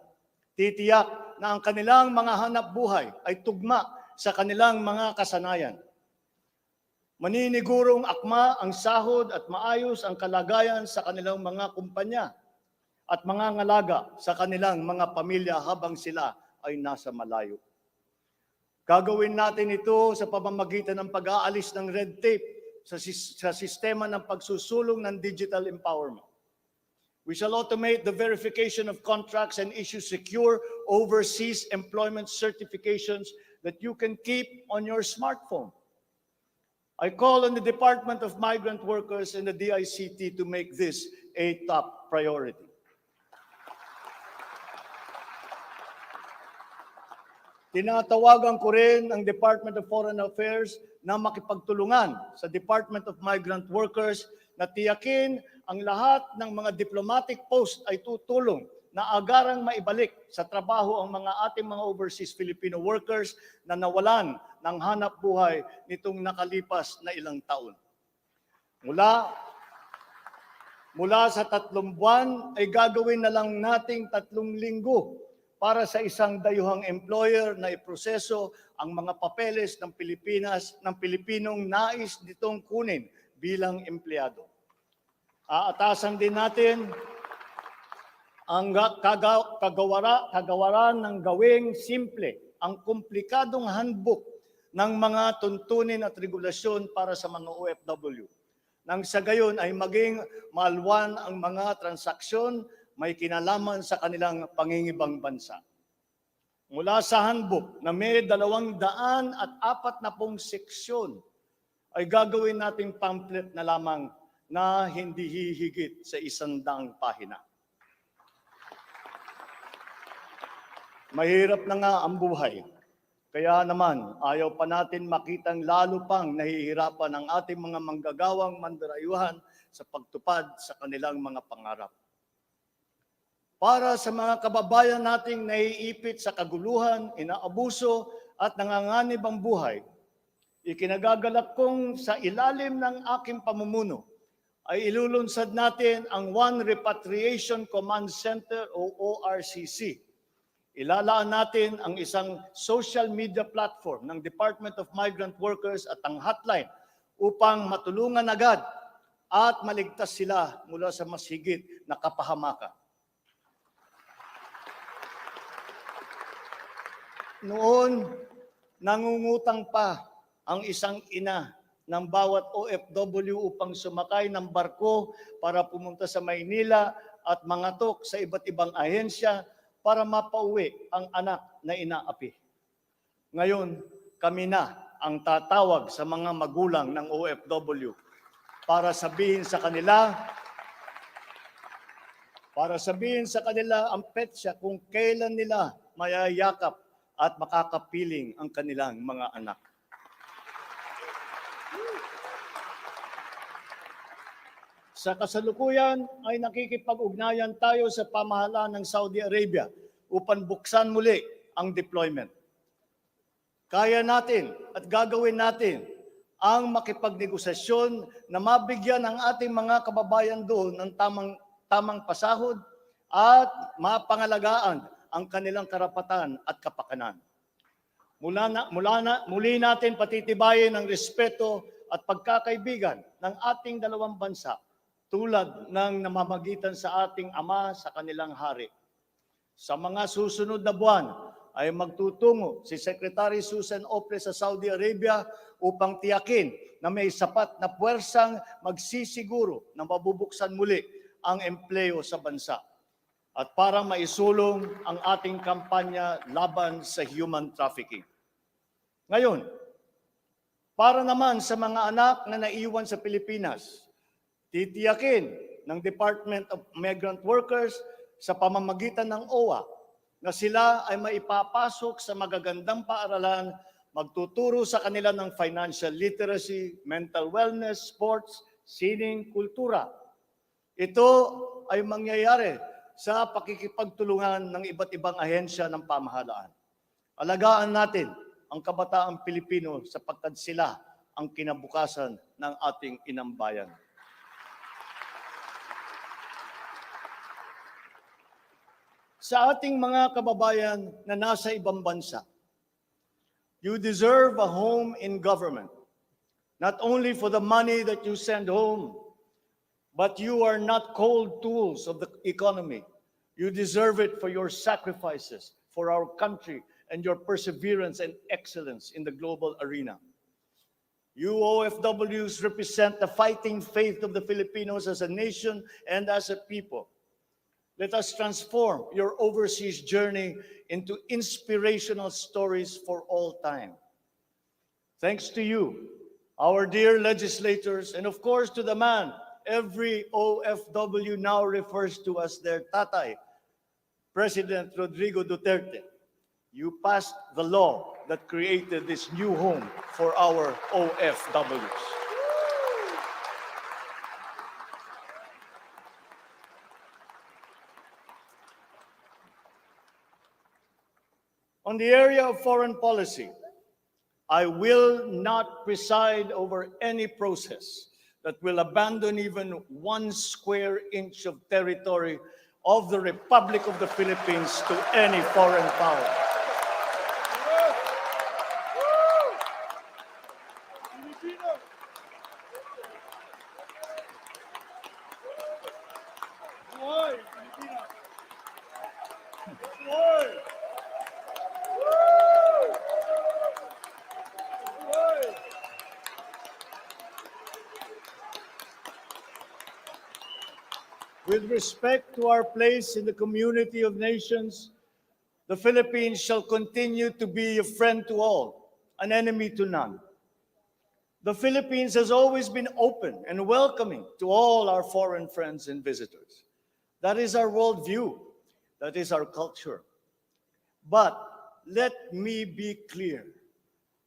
Titiyak na ang kanilang mga hanap buhay ay tugma sa kanilang mga kasanayan. Maninigurong akma ang sahod at maayos ang kalagayan sa kanilang mga kumpanya at mga ngalaga sa kanilang mga pamilya habang sila ay nasa malayo. Gagawin natin ito sa pamamagitan ng pag-aalis ng red tape sa sistema ng pagsusulong ng digital empowerment. We shall automate the verification of contracts and issue secure overseas employment certifications that you can keep on your smartphone. I call on the Department of Migrant Workers and the DICT to make this a top priority. Tinatawagan ko rin ang Department of Foreign Affairs na makipagtulungan sa Department of Migrant Workers na tiyakin ang lahat ng mga diplomatic post ay tutulong na agarang maibalik sa trabaho ang mga ating mga overseas Filipino workers na nawalan ng hanap buhay nitong nakalipas na ilang taon. Mula sa 3 buwan ay gagawin na lang nating 3 linggo para sa isang dayuhang employer na iproseso ang mga papeles ng Pilipinas, ng Pilipinong nais nitong kunin bilang empleyado. Aatasan din natin ang kagawaran ng gawing simple ang komplikadong handbook ng mga tuntunin at regulasyon para sa mga OFW. Nang sa gayon ay maging malwan ang mga transaksyon may kinalaman sa kanilang pangingibang bansa. Mula sa handbook na may 240 seksyon ay gagawin nating pamphlet na lamang na hindi hihigit sa 100 pahina. Mahirap na nga ang buhay. Kaya naman, ayaw pa natin makitang lalo pang nahihirapan ang ating mga manggagawang mandarayuhan sa pagtupad sa kanilang mga pangarap. Para sa mga kababayan nating naiipit sa kaguluhan, inaabuso at nanganganib ang buhay, ikinagagalak kong sa ilalim ng aking pamumuno ay ilulunsad natin ang One Repatriation Command Center o ORCC. Ilalaan natin ang isang social media platform ng Department of Migrant Workers at ang hotline upang matulungan agad at maligtas sila mula sa mas higit na kapahamakan. Noon, nangungutang pa ang isang ina ng bawat OFW upang sumakay ng barko para pumunta sa Maynila at mangatok sa iba't ibang ahensya para mapauwi ang anak na inaapi. Ngayon, kami na ang tatawag sa mga magulang ng OFW para sabihin sa kanila ang petsa kung kailan nila mayayakap at makakapiling ang kanilang mga anak. Sa kasalukuyan ay nakikipag-ugnayan tayo sa pamahalaan ng Saudi Arabia upang buksan muli ang deployment. Kaya natin at gagawin natin ang makipagnegosasyon na mabigyan ang ating mga kababayan doon ng tamang pasahod at mapangalagaan ang kanilang karapatan at kapakanan. Muli natin patitibayin ang respeto at pagkakaibigan ng ating dalawang bansa tulad ng namamagitan sa ating ama sa kanilang hari. Sa mga susunod na buwan ay magtutungo si Secretary Susan Ople sa Saudi Arabia upang tiyakin na may sapat na puwersang magsisiguro na mabubuksan muli ang empleo sa bansa at para maisulong ang ating kampanya laban sa human trafficking. Ngayon, para naman sa mga anak na naiwan sa Pilipinas, titiyakin ng Department of Migrant Workers sa pamamagitan ng OWA na sila ay maipapasok sa magagandang paaralan, magtuturo sa kanila ng financial literacy, mental wellness, sports, sining, kultura. Ito ay mangyayari sa pakikipagtulungan ng iba't ibang ahensya ng pamahalaan. Alagaan natin ang kabataang Pilipino sapagkat sila ang kinabukasan ng ating inang bayan. Sa ating mga kababayan na nasa ibang bansa, you deserve a home in government, not only for the money that you send home, but you are not cold tools of the economy. You deserve it for your sacrifices for our country and your perseverance and excellence in the global arena. You OFWs represent the fighting faith of the Filipinos as a nation and as a people. Let us transform your overseas journey into inspirational stories for all time. Thanks to you, our dear legislators, and of course to the man every OFW now refers to as their tatay, President Rodrigo Duterte. You passed the law that created this new home for our OFWs. On the area of foreign policy, I will not preside over any process that will abandon even 1 square inch of territory of the Republic of the Philippines to any foreign power. With respect to our place in the community of nations, the Philippines shall continue to be a friend to all, an enemy to none. The Philippines has always been open and welcoming to all our foreign friends and visitors. That is our worldview. That is our culture. But let me be clear.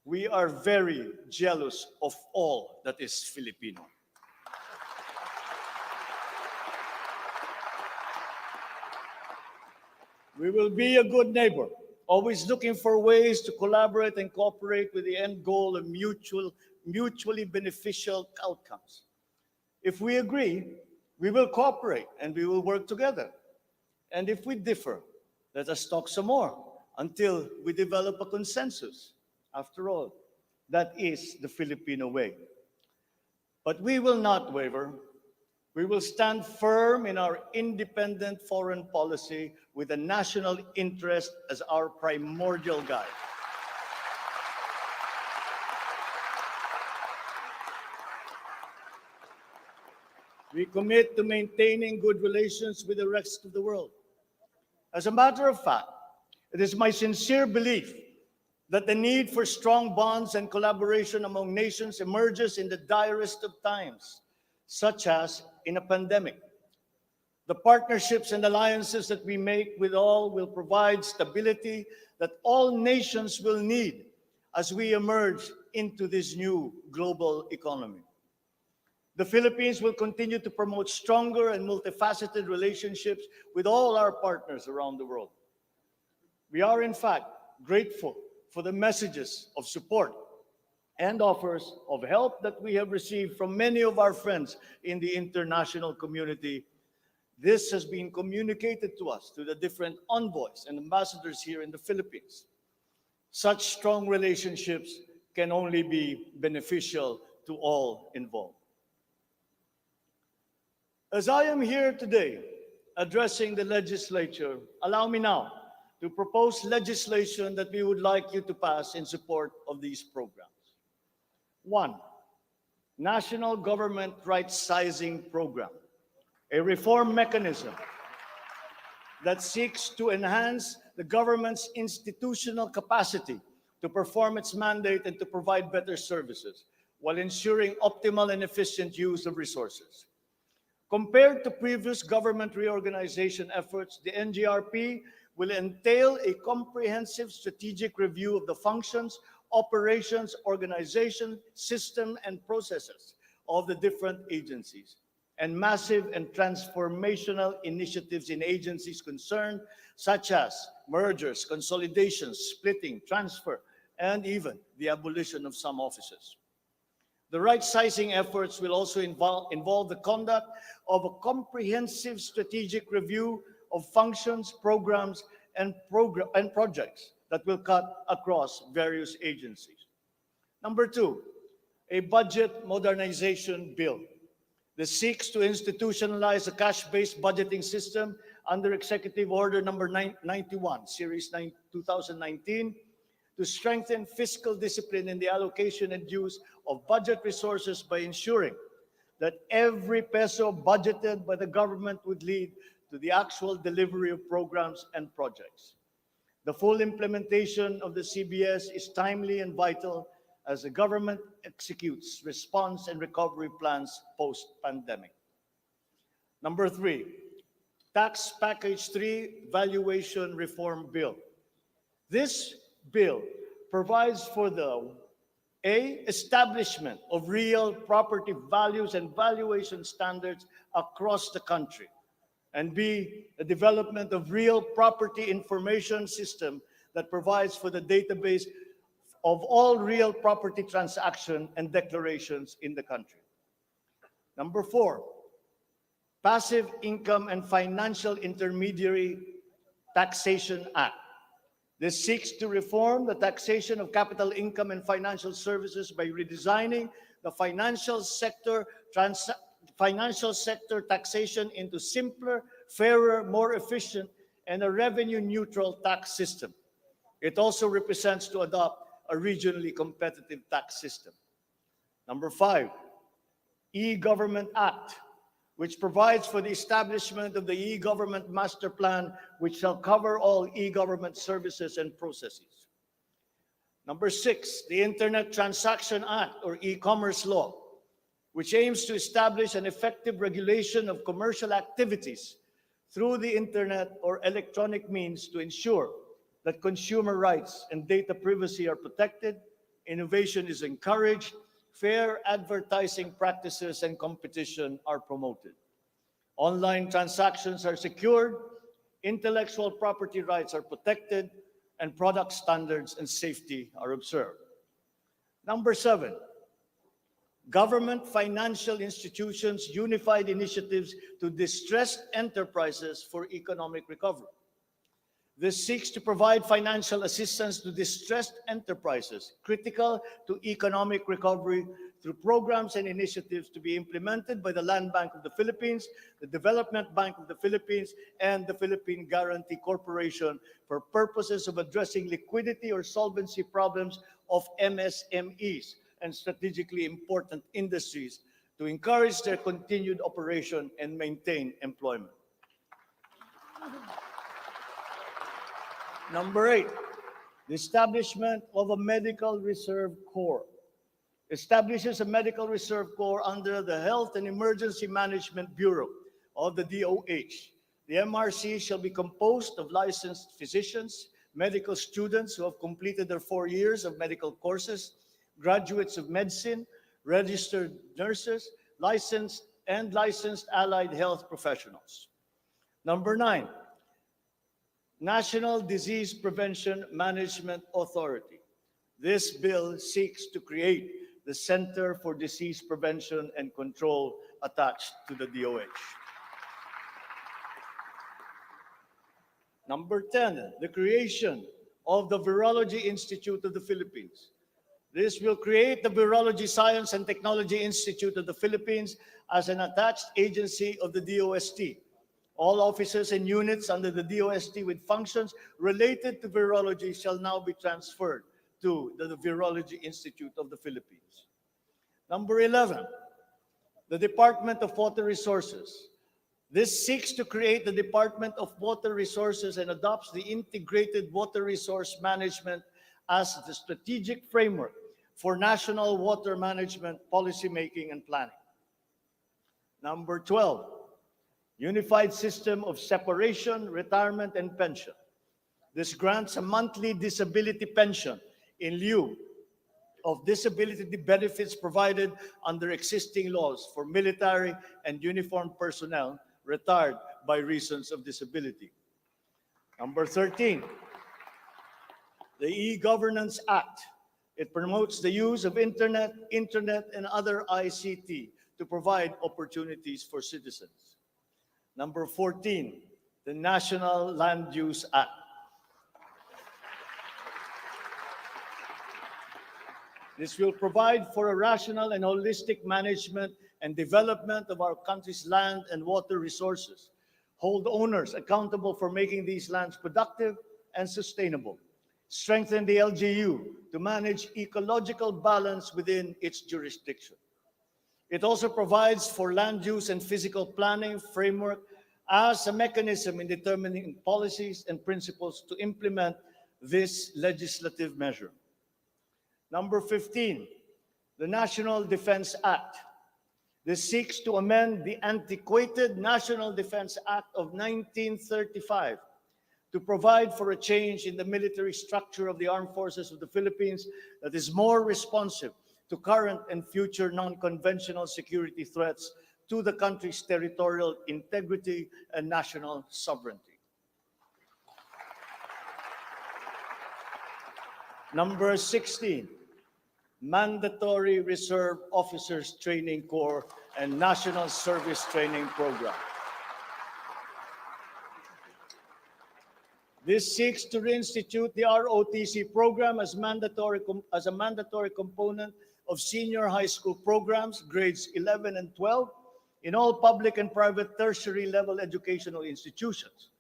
We are very jealous of all that is Filipino. We will be a good neighbor, always looking for ways to collaborate and cooperate with the end goal of mutually beneficial outcomes. If we agree, we will cooperate and we will work together. And if we differ, let us talk some more until we develop a consensus. After all, that is the Filipino way. But we will not waver. We will stand firm in our independent foreign policy with the national interest as our primordial guide. We commit to maintaining good relations with the rest of the world. As a matter of fact, it is my sincere belief that the need for strong bonds and collaboration among nations emerges in the direst of times, such as in a pandemic. The partnerships and alliances that we make with all will provide stability that all nations will need as we emerge into this new global economy. The Philippines will continue to promote stronger and multifaceted relationships with all our partners around the world. We are, in fact, grateful for the messages of support and offers of help that we have received from many of our friends in the international community. This has been communicated to us through the different envoys and ambassadors here in the Philippines. Such strong relationships can only be beneficial to all involved. As I am here today addressing the legislature, allow me now to propose legislation that we would like you to pass in support of these programs. 1, National Government Right-Sizing Program, a reform mechanism that seeks to enhance the government's institutional capacity to perform its mandate and to provide better services while ensuring optimal and efficient use of resources. Compared to previous government reorganization efforts, the NGRP will entail a comprehensive strategic review of the functions, operations, organization, system, and processes of the different agencies, and massive and transformational initiatives in agencies concerned, such as mergers, consolidations, splitting, transfer, and even the abolition of some offices. The right-sizing efforts will also involve the conduct of a comprehensive strategic review of functions, programs, and projects that will cut across various agencies. Number 2, a budget modernization bill that seeks to institutionalize a cash-based budgeting system under Executive Order number 91, Series 2019, to strengthen fiscal discipline in the allocation and use of budget resources by ensuring that every peso budgeted by the government would lead to the actual delivery of programs and projects. The full implementation of the CBS is timely and vital as the government executes response and recovery plans post-pandemic. Number 3, Tax Package 3 Valuation Reform Bill. This bill provides for the establishment of real property values and valuation standards across the country, and B, the development of real property information system that provides for the database of all real property transaction and declarations in the country. Number 4, Passive Income and Financial Intermediary Taxation Act. This seeks to reform the taxation of capital income and financial services by redesigning the financial sector taxation into simpler, fairer, more efficient, and a revenue-neutral tax system. It also represents to adopt a regionally competitive tax system. Number 5, E-Government Act, which provides for the establishment of the e-government master plan, which shall cover all e-government services and processes. Number 6, the Internet Transaction Act, or e-commerce law, which aims to establish an effective regulation of commercial activities through the internet or electronic means to ensure that consumer rights and data privacy are protected, innovation is encouraged, fair advertising practices and competition are promoted. Online transactions are secured, intellectual property rights are protected, and product standards and safety are observed. Number 7, Government Financial Institutions Unified Initiatives to Distressed Enterprises for Economic Recovery. This seeks to provide financial assistance to distressed enterprises critical to economic recovery through programs and initiatives to be implemented by the Land Bank of the Philippines, the Development Bank of the Philippines, and the Philippine Guarantee Corporation for purposes of addressing liquidity or solvency problems of MSMEs and strategically important industries to encourage their continued operation and maintain employment. Number 8, the establishment of a Medical Reserve Corps. Establishes a Medical Reserve Corps under the Health and Emergency Management Bureau of the DOH. The MRC shall be composed of licensed physicians, medical students who have completed their 4 years of medical courses, graduates of medicine, registered nurses, licensed allied health professionals. Number 9, National Disease Prevention Management Authority. This bill seeks to create the Center for Disease Prevention and Control attached to the DOH. Number 10, the creation of the Virology Institute of the Philippines. This will create the Virology Science and Technology Institute of the Philippines as an attached agency of the DOST. All offices and units under the DOST with functions related to virology shall now be transferred to the Virology Institute of the Philippines. Number 11, the Department of Water Resources. This seeks to create the Department of Water Resources and adopts the integrated water resource management as the strategic framework for national water management, policymaking, and planning. Number 12, Unified System of Separation, Retirement, and Pension. This grants a monthly disability pension in lieu of disability benefits provided under existing laws for military and uniformed personnel retired by reasons of disability. Number 13, the E-Governance Act. It promotes the use of internet, and other ICT to provide opportunities for citizens. Number 14, the National Land Use Act. This will provide for a rational and holistic management and development of our country's land and water resources, hold owners accountable for making these lands productive and sustainable, strengthen the LGU to manage ecological balance within its jurisdiction. It also provides for land use and physical planning framework as a mechanism in determining policies and principles to implement this legislative measure. Number 15, the National Defense Act. This seeks to amend the antiquated National Defense Act of 1935 to provide for a change in the military structure of the armed forces of the Philippines that is more responsive to current and future non-conventional security threats to the country's territorial integrity and national sovereignty. Number 16, Mandatory Reserve Officers Training Corps and National Service Training Program. This seeks to reinstitute the ROTC program as a mandatory component of senior high school programs, grades 11 and 12, in all public and private tertiary level educational institutions.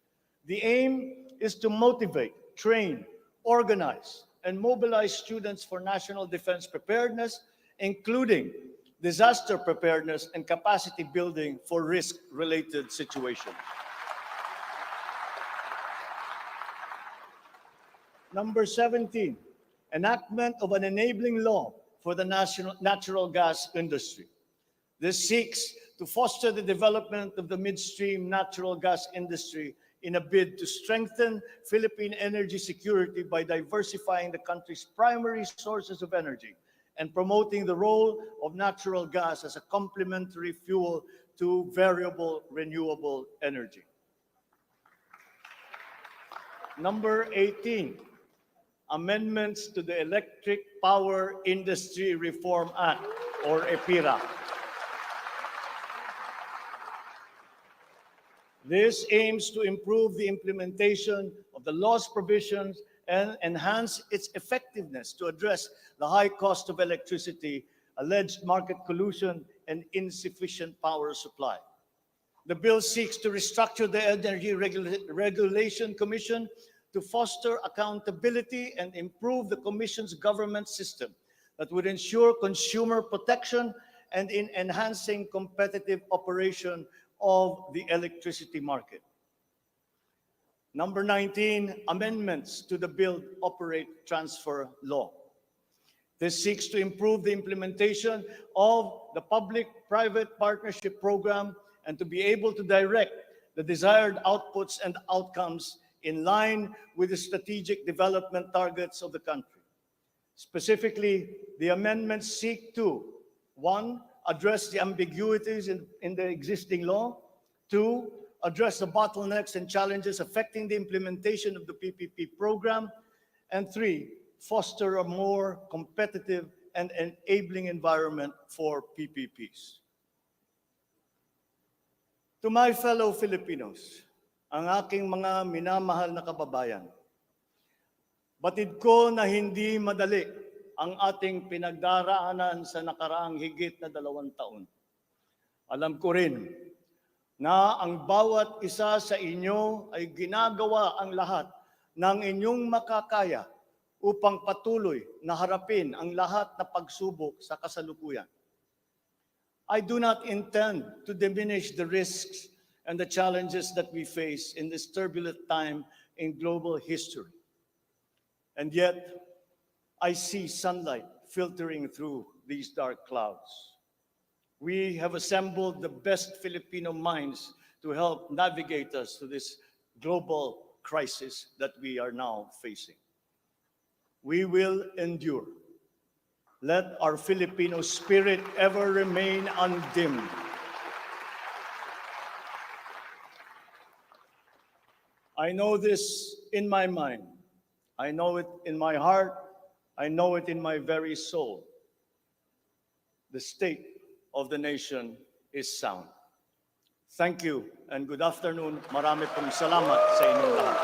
The aim is to motivate, train, organize, and mobilize students for national defense preparedness, including disaster preparedness and capacity building for risk-related situations. Number 17, enactment of an enabling law for the natural gas industry. This seeks to foster the development of the midstream natural gas industry in a bid to strengthen Philippine energy security by diversifying the country's primary sources of energy and promoting the role of natural gas as a complementary fuel to variable renewable energy. Number 18, amendments to the Electric Power Industry Reform Act, or EPIRA. This aims to improve the implementation of the law's provisions and enhance its effectiveness to address the high cost of electricity, alleged market collusion, and insufficient power supply. The bill seeks to restructure the Energy Regulation Commission to foster accountability and improve the Commission's government system that would ensure consumer protection and in enhancing competitive operation of the electricity market. Number 19, amendments to the Build, Operate, Transfer Law. This seeks to improve the implementation of the public-private partnership program and to be able to direct the desired outputs and outcomes in line with the strategic development targets of the country. Specifically, the amendments seek to, 1, address the ambiguities in the existing law, 2, address the bottlenecks and challenges affecting the implementation of the PPP program, and 3, foster a more competitive and enabling environment for PPPs. To my fellow Filipinos, ang aking mga minamahal na kababayan, batid ko na hindi madali ang ating pinagdaraanan sa nakaraang higit na 2 taon. Alam ko rin na ang bawat isa sa inyo ay ginagawa ang lahat ng inyong makakaya upang patuloy na harapin ang lahat na pagsubok sa kasalukuyan. I do not intend to diminish the risks and the challenges that we face in this turbulent time in global history. And yet, I see sunlight filtering through these dark clouds. We have assembled the best Filipino minds to help navigate us through this global crisis that we are now facing. We will endure. Let our Filipino spirit ever remain undimmed. I know this in my mind. I know it in my heart. I know it in my very soul. The state of the nation is sound. Thank you and good afternoon. Marami pong salamat sa inyong lahat.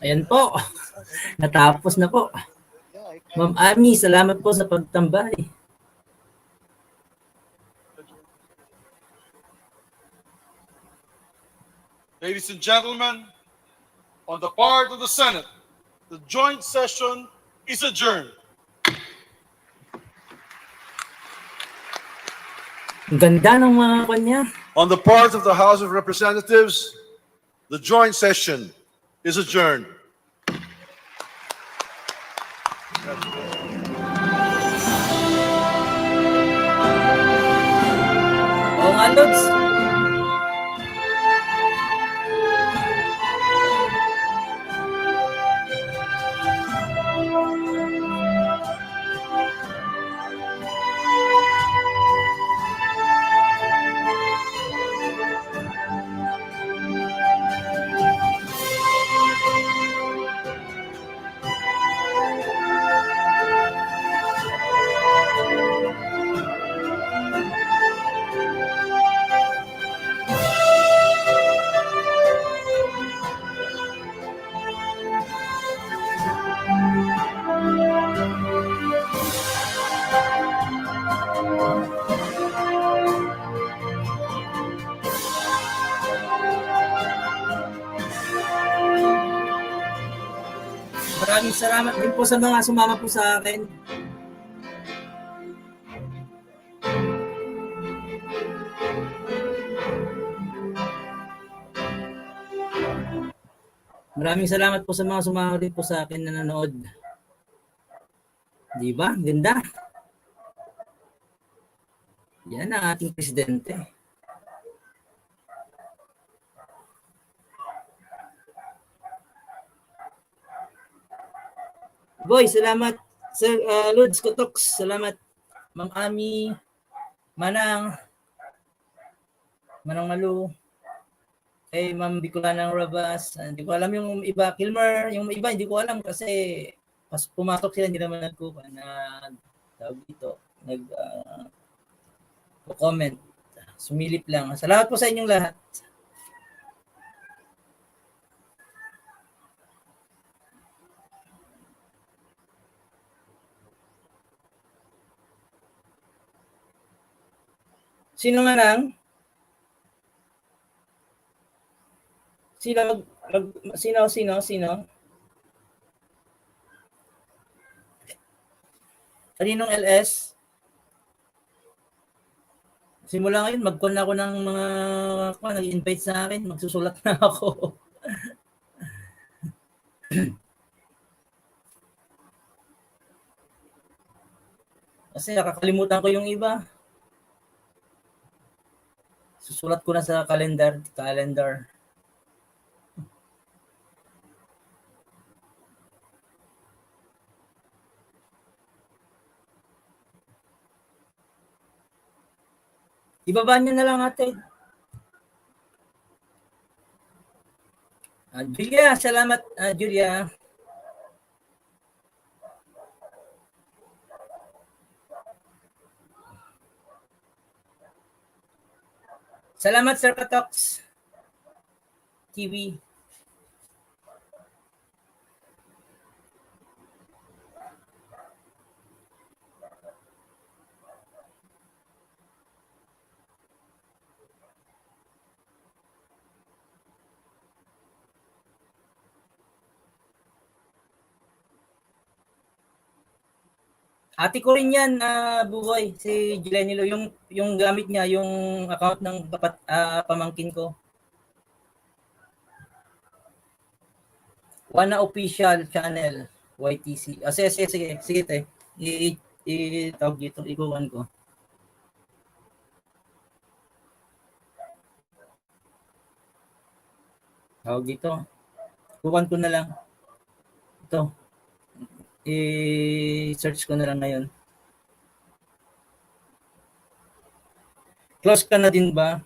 Ayan po. Natapos na po. Ma'am Ami, salamat po sa pagtambay. Ladies and gentlemen, on the part of the Senate, the joint session is adjourned. Ang ganda ng mga kanya. On the part of the House of Representatives, the joint session is adjourned. Oo nga, Lods. Maraming salamat din po sa mga sumama po sa akin. Maraming salamat po sa mga sumama din po sa akin na nanood. Di ba? Ganda. Yan ang ating presidente. Boy, salamat. Sir Lods Kotox, salamat. Ma'am Ami, Manang Malu, kay Ma'am Bicolanang Rabas, hindi ko alam yung iba, Kilmer, yung iba hindi ko alam kasi pas pumasok sila hindi naman tawag dito, comment, sumilip lang. Salamat po sa inyong lahat. Sino Manang? Sino? Kaninong LS? Simula ngayon, mag-call na ako ng mga nag-invite sa akin. Magsusulat na ako. Kasi nakakalimutan ko yung iba. Susulat ko na sa calendar. Ibaba niyo na lang ate. Julia, salamat Julia. Salamat Sir Katox TV. Ate ko rin yan, Buboy, si Jelenilo, yung gamit niya, yung account ng pamangkin ko. Wana official channel, YTC. Sige, te. I-tawag dito, ikuwan ko. Tawag dito. Ikuwan ko na lang. Ito. I-search ko na lang ngayon. Close ka na din ba?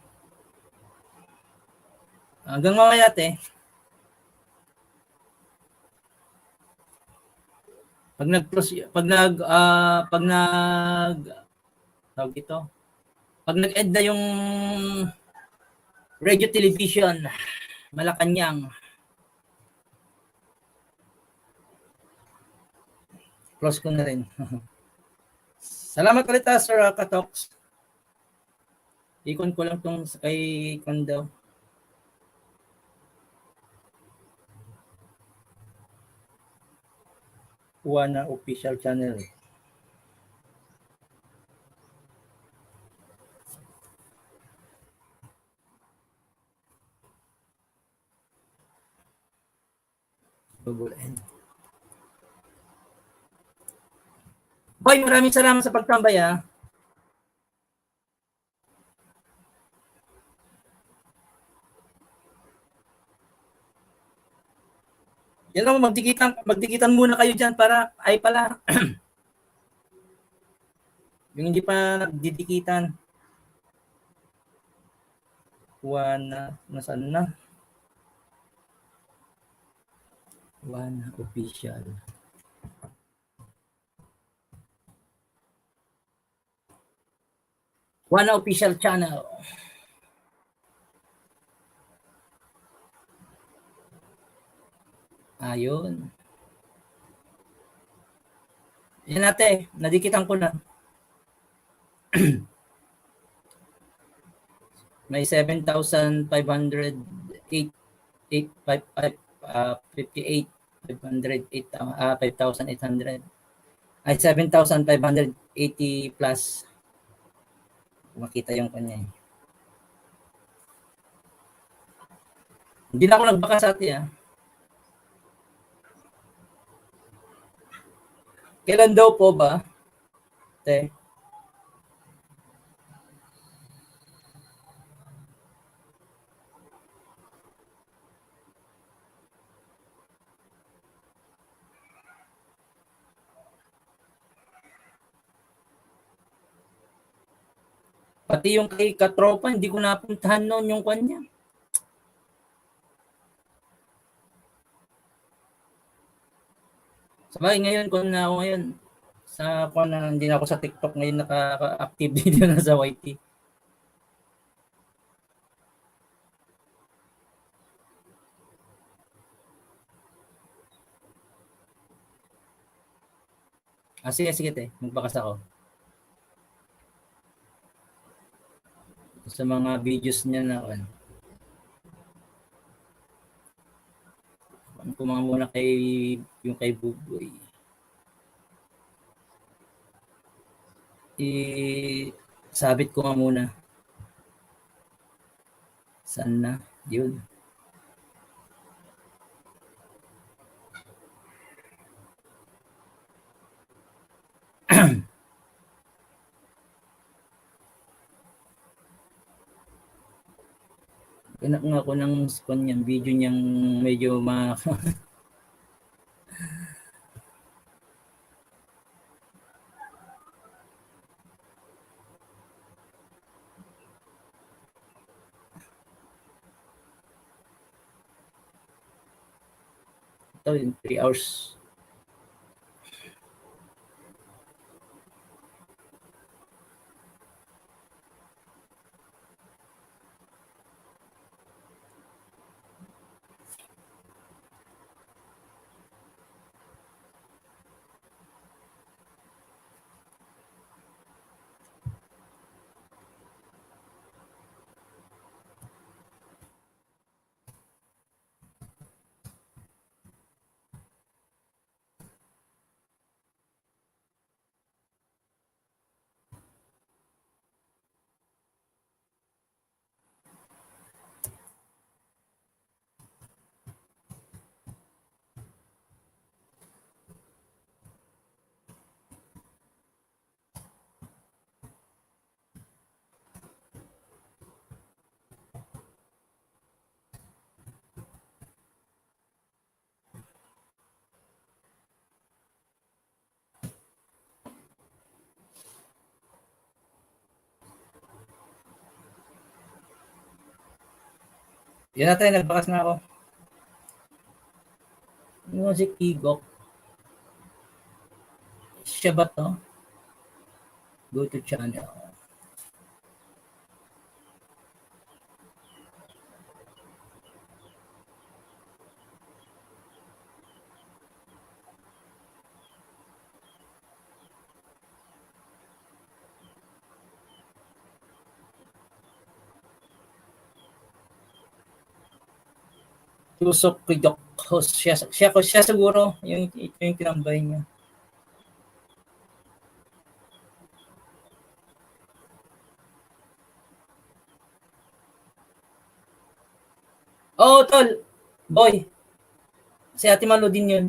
Hanggang mamaya te. Pag nag-end na yung radio television, Malacanang, Close ko na rin. Salamat ulit Sir Katox. Ikon ko lang tong kay Kondaw. One official channel. Double N. Boy, maraming salamat sa pagtambay ha. Yan lang, magdikitan muna kayo dyan para, ay pala, yung hindi pa nagdidikitan. One, nasaan na? One official. One official channel. Ayun. Yan natin, nadikitan ko na. May 7,558 5,800 ay 7,580 plus. Makita yung kanya. Hindi na ako nagbaka sa atin. Kailan daw po ba? Te. Pati yung kay Katropa, hindi ko napuntahan noon yung kanya. Sabay ngayon kung na ako ngayon sa kung na hindi na ako sa TikTok ngayon naka-active dito na sa YT. Sige te, magbakas ako. Sa mga videos niya na ko mga muna yung kay Buboy. Sabit ko nga muna. Saan na? Yun. Ganap nga ako ng kanyang video niyang medyo ito in 3 hours. Yan natin, nagbakas na ako. Ano si Kigok? Siya ba to? Go to channel. tusok ko siya siguro yung tinambay niya. Oo, tol. Boy. Si Ate Malo din yun.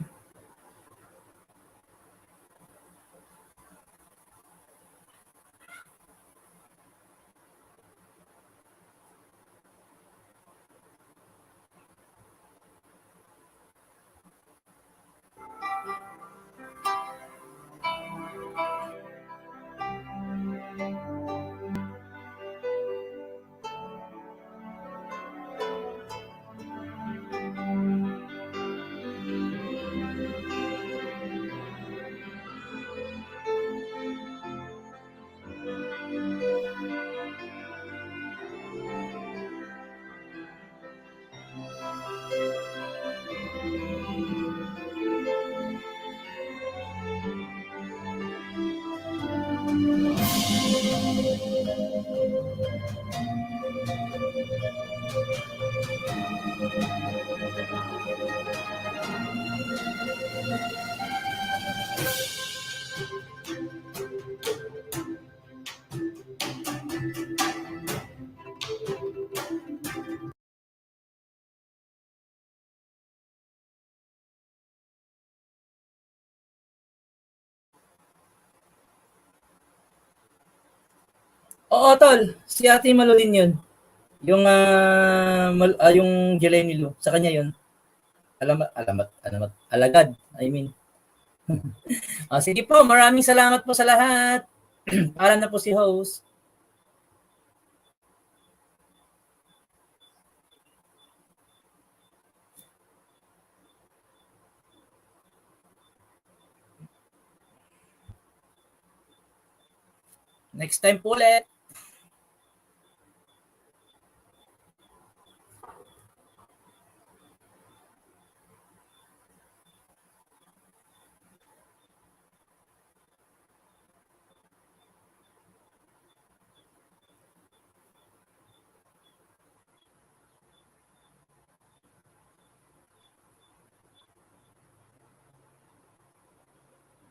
Oo, tol. Si Ate Malo din yun. Yung Jelenilo. Sa kanya yun. Alagad. I mean. Sige po, maraming salamat po sa lahat. Para na po si host. Next time po ulit.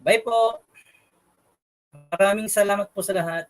Bye po. Maraming salamat po sa lahat.